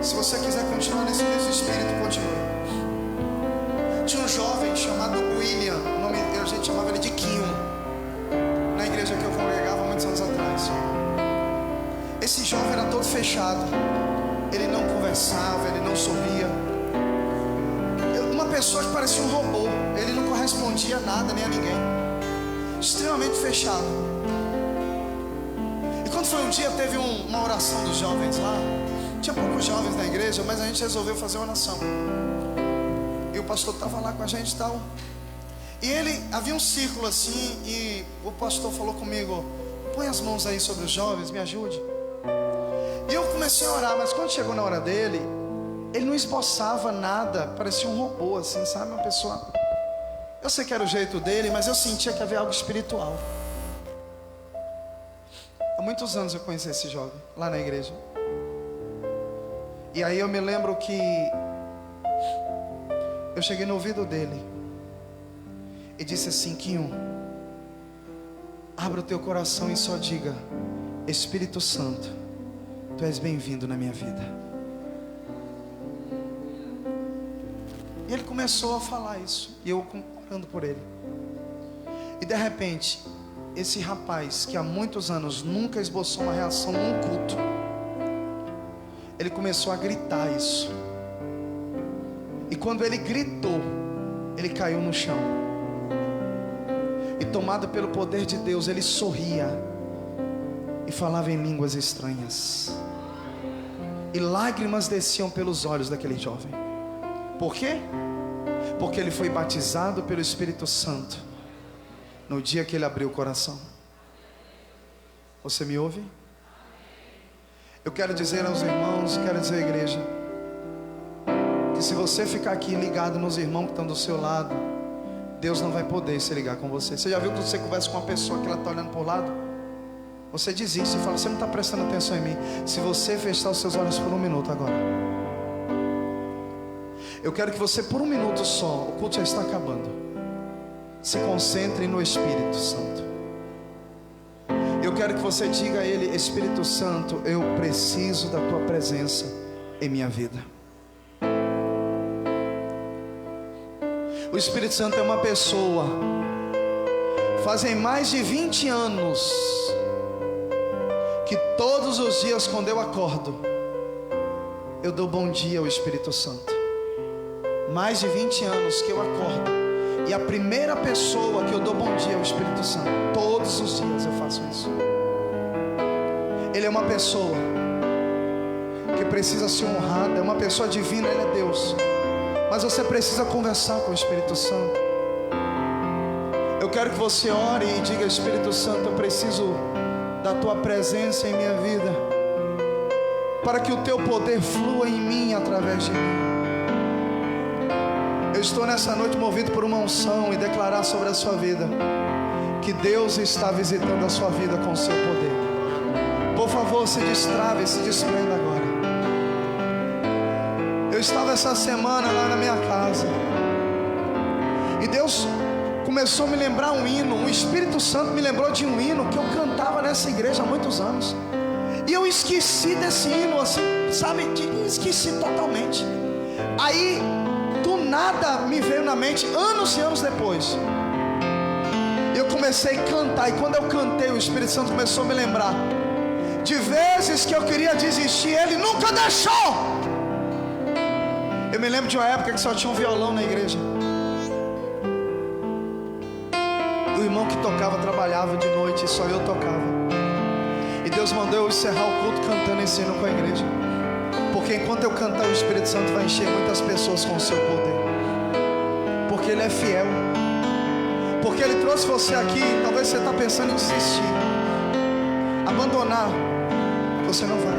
[SPEAKER 1] Se você quiser continuar nesse mesmo espírito, continue. Tinha um jovem chamado William, o nome a gente chamava ele de Quinho, na igreja que eu congregava muitos anos atrás. Esse jovem era todo fechado, ele não conversava, ele não sorria. Uma pessoa que parecia um robô, ele não correspondia a nada nem a ninguém, extremamente fechado. E quando foi um dia, teve uma oração dos jovens lá. Tinha poucos jovens na igreja, mas a gente resolveu fazer uma oração. E o pastor estava lá com a gente e tal. E ele, havia um círculo assim, e o pastor falou comigo: põe as mãos aí sobre os jovens, me ajude. E eu comecei a orar, mas quando chegou na hora dele, ele não esboçava nada, parecia um robô assim, sabe? Uma pessoa... Eu sei que era o jeito dele, mas eu sentia que havia algo espiritual. Há muitos anos eu conheci esse jovem, lá na igreja. E aí eu me lembro que eu cheguei no ouvido dele e disse assim: Quinho, abra o teu coração e só diga: Espírito Santo, tu és bem-vindo na minha vida. E ele começou a falar isso, e eu orando por ele. E de repente, esse rapaz que há muitos anos nunca esboçou uma reação num culto, ele começou a gritar isso. E quando ele gritou, ele caiu no chão. E tomado pelo poder de Deus, ele sorria e falava em línguas estranhas. E lágrimas desciam pelos olhos daquele jovem. Por quê? Porque ele foi batizado pelo Espírito Santo no dia que ele abriu o coração. Você me ouve? Eu quero dizer aos irmãos, quero dizer à igreja, que se você ficar aqui ligado nos irmãos que estão do seu lado, Deus não vai poder se ligar com você. Você já viu que você conversa com uma pessoa que ela está olhando para o lado? Você desiste e fala: você não está prestando atenção em mim. Se você fechar os seus olhos por um minuto agora, eu quero que você, por um minuto só, o culto já está acabando, se concentre no Espírito Santo. Eu quero que você diga a Ele: Espírito Santo, eu preciso da Tua presença em minha vida. O Espírito Santo é uma pessoa. Fazem mais de 20 anos que todos os dias quando eu acordo, eu dou bom dia ao Espírito Santo. Mais de 20 anos que eu acordo, e a primeira pessoa que eu dou bom dia é o Espírito Santo. Todos os dias eu faço isso. Ele é uma pessoa que precisa ser honrada, é uma pessoa divina, Ele é Deus. Mas você precisa conversar com o Espírito Santo. Eu quero que você ore e diga: Espírito Santo, eu preciso da Tua presença em minha vida. para que o teu poder flua em mim, através de mim. Eu estou nessa noite movido por uma unção e declarar sobre a sua vida que Deus está visitando a sua vida com o seu poder. Por favor, se destrave e se desprenda agora. Eu estava essa semana lá na minha casa e Deus começou a me lembrar um hino. O Espírito Santo me lembrou de um hino que eu cantava nessa igreja há muitos anos. E eu esqueci desse hino, assim, sabe? Esqueci totalmente. Aí, do nada, me veio na mente, anos e anos depois. Eu comecei a cantar. E quando eu cantei, o Espírito Santo começou a me lembrar de vezes que eu queria desistir, Ele nunca deixou. Eu me lembro de uma época que só tinha um violão na igreja. O irmão que tocava trabalhava de noite e só eu tocava. E Deus mandou eu encerrar o culto cantando esse hino com a igreja. Porque enquanto eu cantar, o Espírito Santo vai encher muitas pessoas com o seu poder. Porque Ele é fiel. Porque Ele trouxe você aqui. Talvez você está pensando em desistir, abandonar. Você não vai.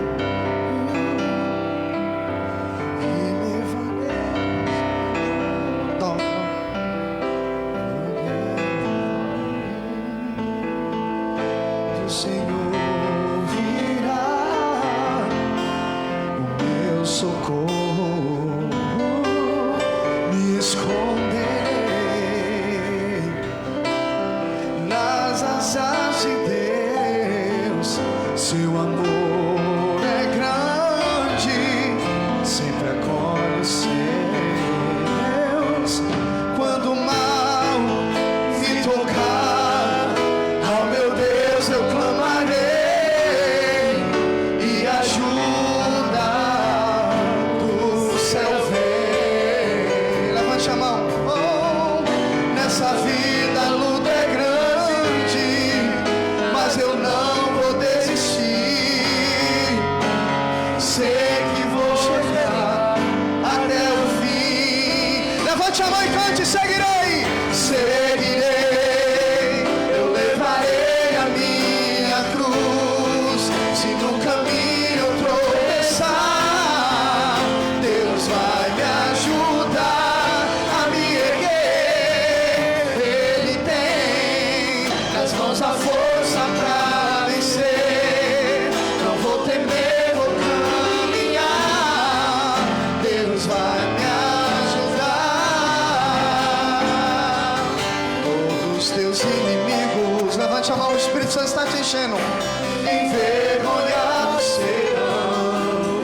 [SPEAKER 1] Envergonhados serão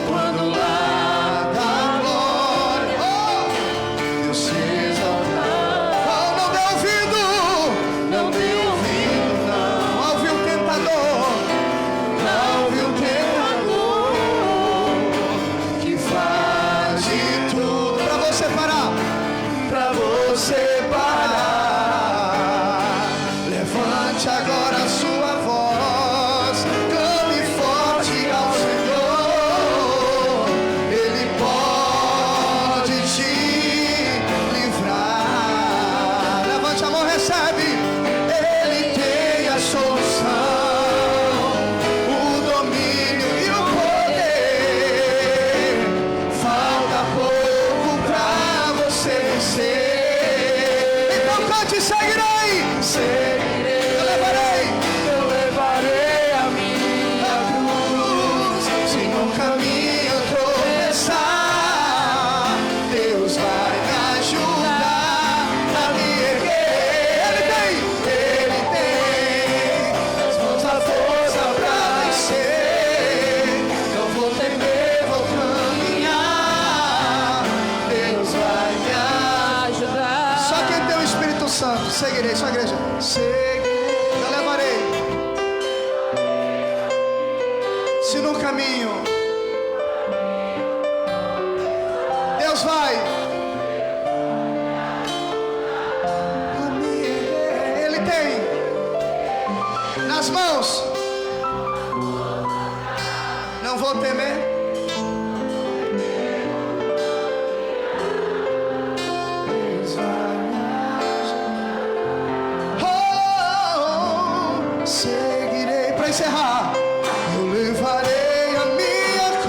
[SPEAKER 1] quando lá da glória, Deus se exaltar. Não dê ouvido, não dê ouvido, não. Ouve o tentador, ouve o tentador que faz de tudo para você parar, para você parar. Levante agora a sua voz, clame forte ao Senhor. Ele pode te livrar. Levante a mão, recebe. Ele tem a solução, o domínio e o poder. Falta pouco pra você vencer. Então cante e seguirei. Eu levarei a minha cruz. Se no caminho tropeçar, Deus vai me ajudar a me erguer. Ele tem as mãos da força pra vencer. Não vou temer, vou caminhar. Deus vai me ajudar. Só quem tem o Espírito Santo, seguirei. Sua igreja, eu levarei. Se no caminho Deus vai, Ele tem nas mãos, não vou temer. Deus vai me ajudar. Seguirei. Para encerrar, eu levarei a minha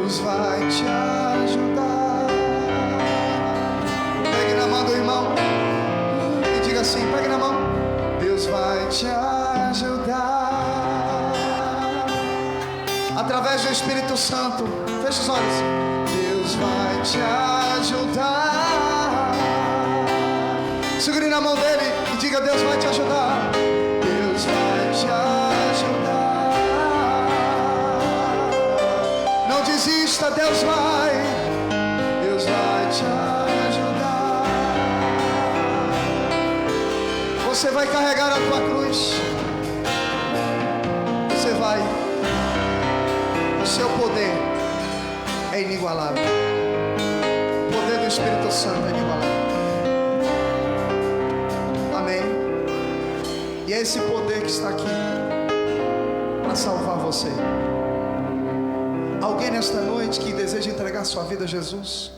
[SPEAKER 1] Deus vai te ajudar. Pegue na mão do irmão e diga assim, pegue na mão. Deus vai te ajudar. Através do Espírito Santo. Feche os olhos. Deus vai te ajudar. Segure na mão dele e diga, Deus vai te ajudar. Deus vai te ajudar. Não desista, Deus vai te ajudar. Você vai carregar a tua cruz. Você vai. O seu poder é inigualável. O poder do Espírito Santo é inigualável. Amém. E é esse poder que está aqui para salvar você. Alguém nesta noite que deseja entregar sua vida a Jesus?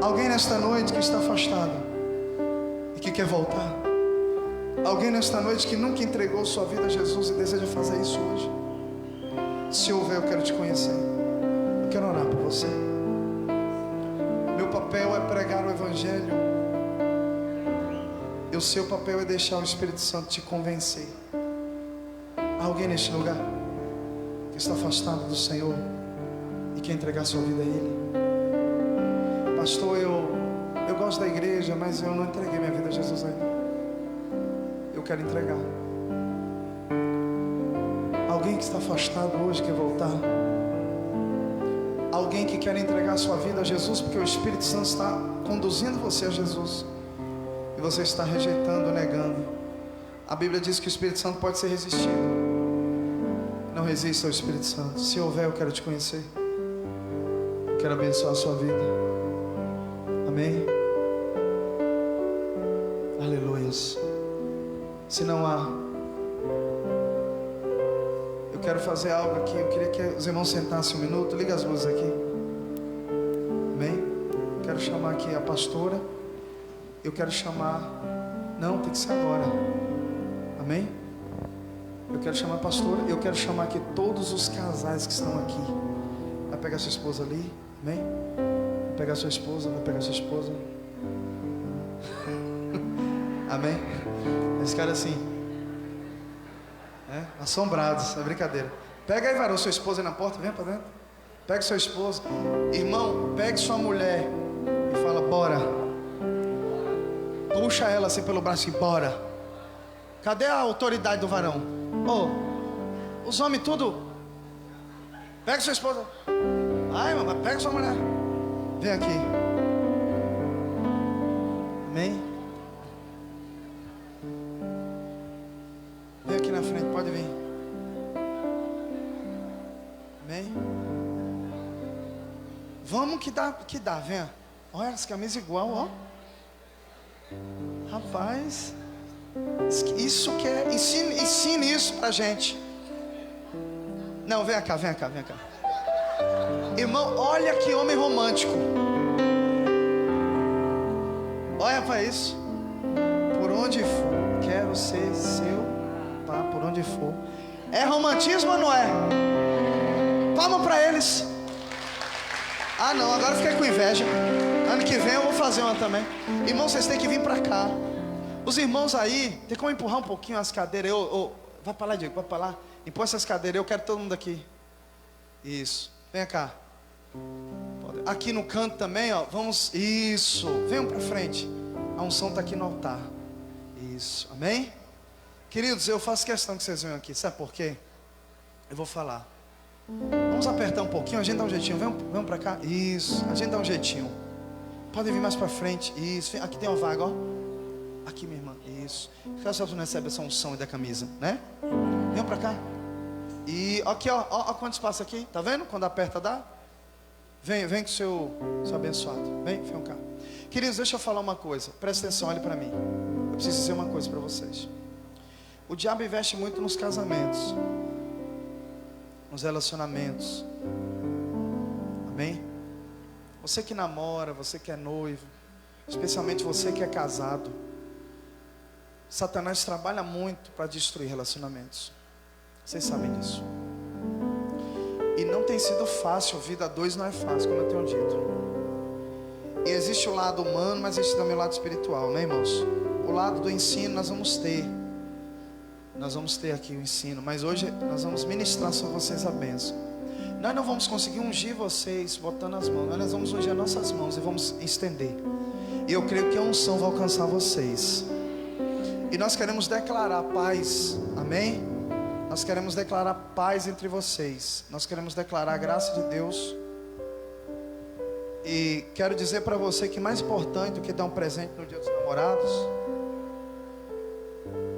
[SPEAKER 1] Alguém nesta noite que está afastado e que quer voltar? Alguém nesta noite que nunca entregou sua vida a Jesus e deseja fazer isso hoje? Se houver, eu quero te conhecer. Eu quero orar por você. Meu papel é pregar o Evangelho. E o seu papel é deixar o Espírito Santo te convencer. Há alguém neste lugar que está afastado do Senhor e quer entregar sua vida a Ele? Pastor, eu gosto da igreja, mas eu não entreguei minha vida a Jesus ainda. Eu quero entregar. Alguém que está afastado hoje quer voltar? Alguém que quer entregar sua vida a Jesus porque o Espírito Santo está conduzindo você a Jesus e você está rejeitando, negando. A Bíblia diz que o Espírito Santo pode ser resistido. Não resista ao Espírito Santo. Se houver, eu quero te conhecer. Eu quero abençoar a sua vida. Amém? Aleluias. Se não há, eu quero fazer algo aqui. Eu queria que os irmãos sentassem um minuto. Liga as luzes aqui. Amém? Quero chamar aqui a pastora. Eu quero chamar. Não, tem que ser agora. Amém? Eu quero chamar a pastora. Eu quero chamar aqui todos os casais que estão aqui. Vai pegar sua esposa ali. Amém? Vai pegar sua esposa. Vai pegar sua esposa. Amém? Esse cara assim, assombrados, é brincadeira. Pega aí, varão, sua esposa aí na porta, vem pra dentro. Pega sua esposa. Irmão, pegue sua mulher e fala, bora. Puxa ela assim pelo braço e bora. Cadê a autoridade do varão? Os homens tudo. Pega sua esposa. Ai, mamãe, pega sua mulher. Vem aqui. Amém? Vem aqui na frente, pode vir. Amém? Vamos que dá, venha. Olha as camisas igual, ó. Rapaz, isso que é, ensine isso pra gente. Não, vem cá. Irmão, olha que homem romântico. Olha para isso. Por onde for, quero ser seu. Por onde for. É romantismo ou não é? Palma para eles. Ah não, agora fiquei com inveja. Ano que vem eu vou fazer uma também. Irmãos, vocês têm que vir para cá. Os irmãos aí, tem como empurrar um pouquinho as cadeiras. Vai para lá, Diego, vai para lá. Empurra essas cadeiras, eu quero todo mundo aqui. Isso, venha cá. Aqui no canto também, ó. Vamos, isso, venham para frente. A unção está aqui no altar. Isso, amém? Queridos, eu faço questão que vocês venham aqui. Sabe por quê? Eu vou falar. Vamos apertar um pouquinho. A gente dá um jeitinho. Vamos pra cá. Isso. A gente dá um jeitinho. Pode vir mais pra frente. Isso. Aqui tem uma vaga, ó. Aqui, minha irmã. Isso. Fica só, você não recebe essa unção aí da camisa, né? Vem pra cá. E aqui, ó. Ó quanto espaço aqui. Tá vendo? Quando aperta, dá. Vem com o seu abençoado. Vem cá. Queridos, deixa eu falar uma coisa. Presta atenção, olhe pra mim. Eu preciso dizer uma coisa pra vocês. O diabo investe muito nos casamentos, nos relacionamentos. Amém? Você que namora, você que é noivo, especialmente você que é casado, Satanás trabalha muito para destruir relacionamentos. Vocês sabem disso. E não tem sido fácil, vida a dois não é fácil, como eu tenho dito. E existe o lado humano, mas existe também o lado espiritual, né, irmãos? O lado do ensino nós vamos ter. Nós vamos ter aqui o ensino, mas hoje nós vamos ministrar sobre vocês a bênção. Nós não vamos conseguir ungir vocês botando as mãos, nós vamos ungir as nossas mãos e vamos estender. E eu creio que a unção vai alcançar vocês. E nós queremos declarar paz, amém? Nós queremos declarar paz entre vocês. Nós queremos declarar a graça de Deus. E quero dizer para você que mais importante do que dar um presente no dia dos namorados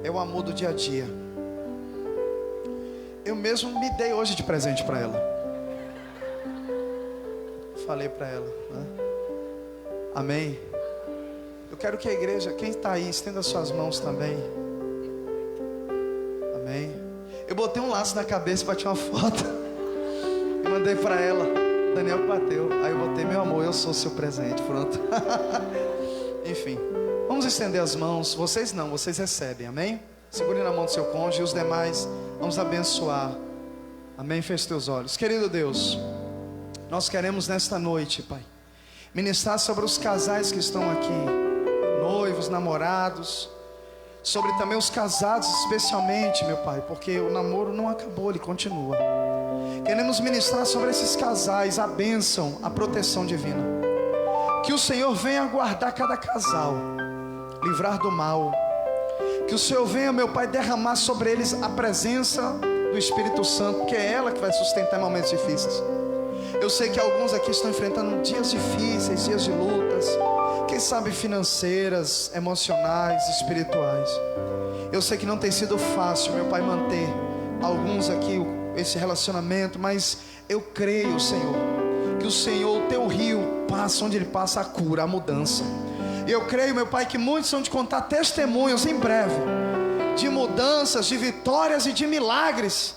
[SPEAKER 1] é o amor do dia a dia. Eu mesmo me dei hoje de presente para ela. Falei para ela, né? Amém? Eu quero que a igreja, quem está aí, estenda suas mãos também. Amém? Eu botei um laço na cabeça para tirar uma foto e mandei para ela. Daniel que bateu. Aí eu botei: meu amor, eu sou seu presente. Pronto. Enfim, vamos estender as mãos. Vocês não, vocês recebem, amém? Segure na mão do seu cônjuge e os demais vamos abençoar. Amém? Feche teus olhos. Querido Deus, nós queremos nesta noite, Pai, ministrar sobre os casais que estão aqui, noivos, namorados, sobre também os casados especialmente, meu Pai, porque o namoro não acabou, ele continua. Queremos ministrar sobre esses casais a bênção, a proteção divina. Que o Senhor venha guardar cada casal, livrar do mal. Que o Senhor venha, meu Pai, derramar sobre eles a presença do Espírito Santo, porque é ela que vai sustentar em momentos difíceis. Eu sei que alguns aqui estão enfrentando dias difíceis, dias de lutas, quem sabe financeiras, emocionais, espirituais. Eu sei que não tem sido fácil, meu Pai, manter alguns aqui esse relacionamento, mas eu creio, Senhor, que o Senhor, o teu rio, passa onde ele passa a cura, a mudança. E eu creio, meu Pai, que muitos vão te contar testemunhos em breve, de mudanças, de vitórias e de milagres.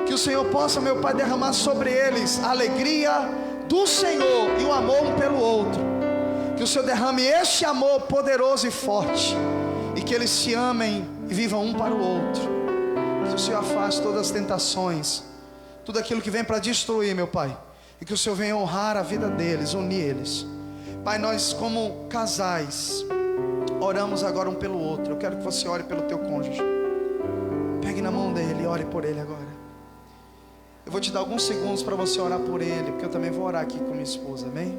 [SPEAKER 1] Que o Senhor possa, meu Pai, derramar sobre eles a alegria do Senhor e o amor um pelo outro. Que o Senhor derrame este amor poderoso e forte, e que eles se amem e vivam um para o outro. Que o Senhor afaste todas as tentações, tudo aquilo que vem para destruir, meu Pai, e que o Senhor venha honrar a vida deles, unir eles. Pai, nós como casais oramos agora um pelo outro. Eu quero que você ore pelo teu cônjuge. Pegue na mão dele e ore por ele agora. Eu vou te dar alguns segundos para você orar por ele, porque eu também vou orar aqui com minha esposa, amém?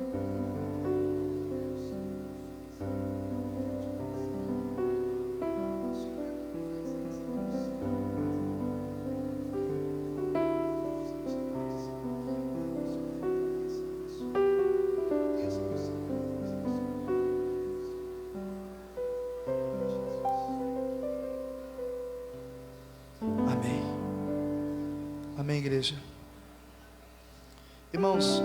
[SPEAKER 1] Amém, igreja. Irmãos,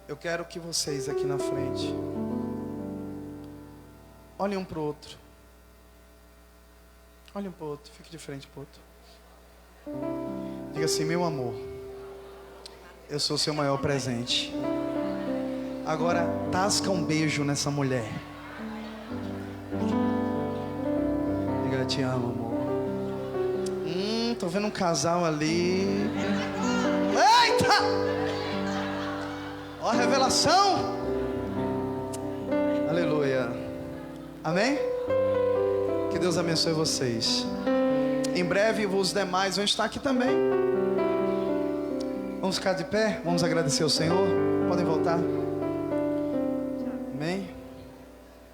[SPEAKER 1] eu quero que vocês aqui na frente olhem um para o outro. Olhem um para o outro, fique de frente para o outro. Diga assim: meu amor, eu sou o seu maior presente. Agora tasca um beijo nessa mulher. Diga: eu te amo, amor. Tô vendo um casal ali. Eita! Ó a revelação. Aleluia. Amém? Que Deus abençoe vocês. Em breve os demais vão estar aqui também. Vamos ficar de pé. Vamos agradecer ao Senhor. Podem voltar. Amém?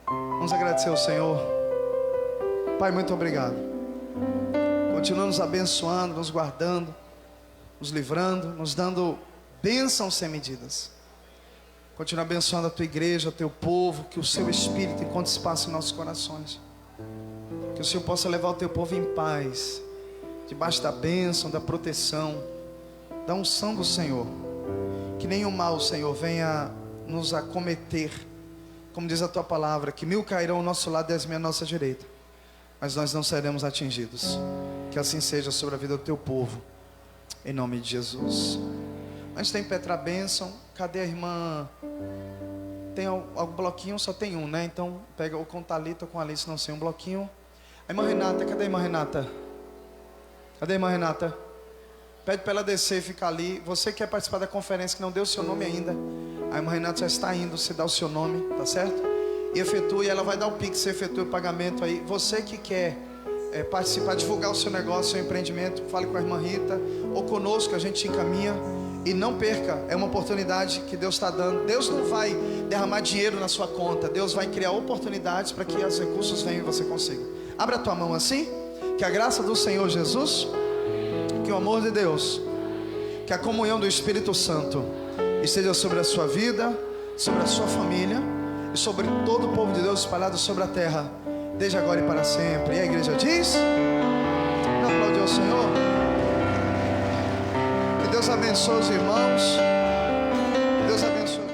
[SPEAKER 1] Vamos agradecer ao Senhor. Pai, muito obrigado. Continua nos abençoando, nos guardando, nos livrando, nos dando bênçãos sem medidas. Continua abençoando a tua igreja, o teu povo. Que o seu Espírito encontre espaço em nossos corações. Que o Senhor possa levar o teu povo em paz, debaixo da bênção, da proteção, da unção do Senhor. Que nenhum mal, Senhor, venha nos acometer. Como diz a tua palavra, que 1000 cairão ao nosso lado e 10.000 à nossa direita, mas nós não seremos atingidos. Que assim seja sobre a vida do teu povo, em nome de Jesus. Antes tem Petra bênção. Cadê a irmã? Tem algum bloquinho? Só tem um, né? Então pega ou com Thalita ou com Alice, não sei, um bloquinho. A irmã Renata, cadê a irmã Renata? Cadê a irmã Renata? Pede para ela descer e ficar ali. Você que quer participar da conferência, que não deu o seu nome ainda, a irmã Renata já está indo, você dá o seu nome, tá certo? E efetue, ela vai dar o Pix, você efetue o pagamento aí. Você que quer participar, divulgar o seu negócio, seu empreendimento, fale com a irmã Rita ou conosco, a gente te encaminha. E não perca, é uma oportunidade que Deus está dando. Deus não vai derramar dinheiro na sua conta, Deus vai criar oportunidades para que os recursos venham e você consiga. Abra a tua mão assim, que a graça do Senhor Jesus, que o amor de Deus, que a comunhão do Espírito Santo esteja sobre a sua vida, sobre a sua família e sobre todo o povo de Deus espalhado sobre a terra, desde agora e para sempre. E a igreja diz: aplaude ao Senhor. Que Deus abençoe os irmãos. Que Deus abençoe.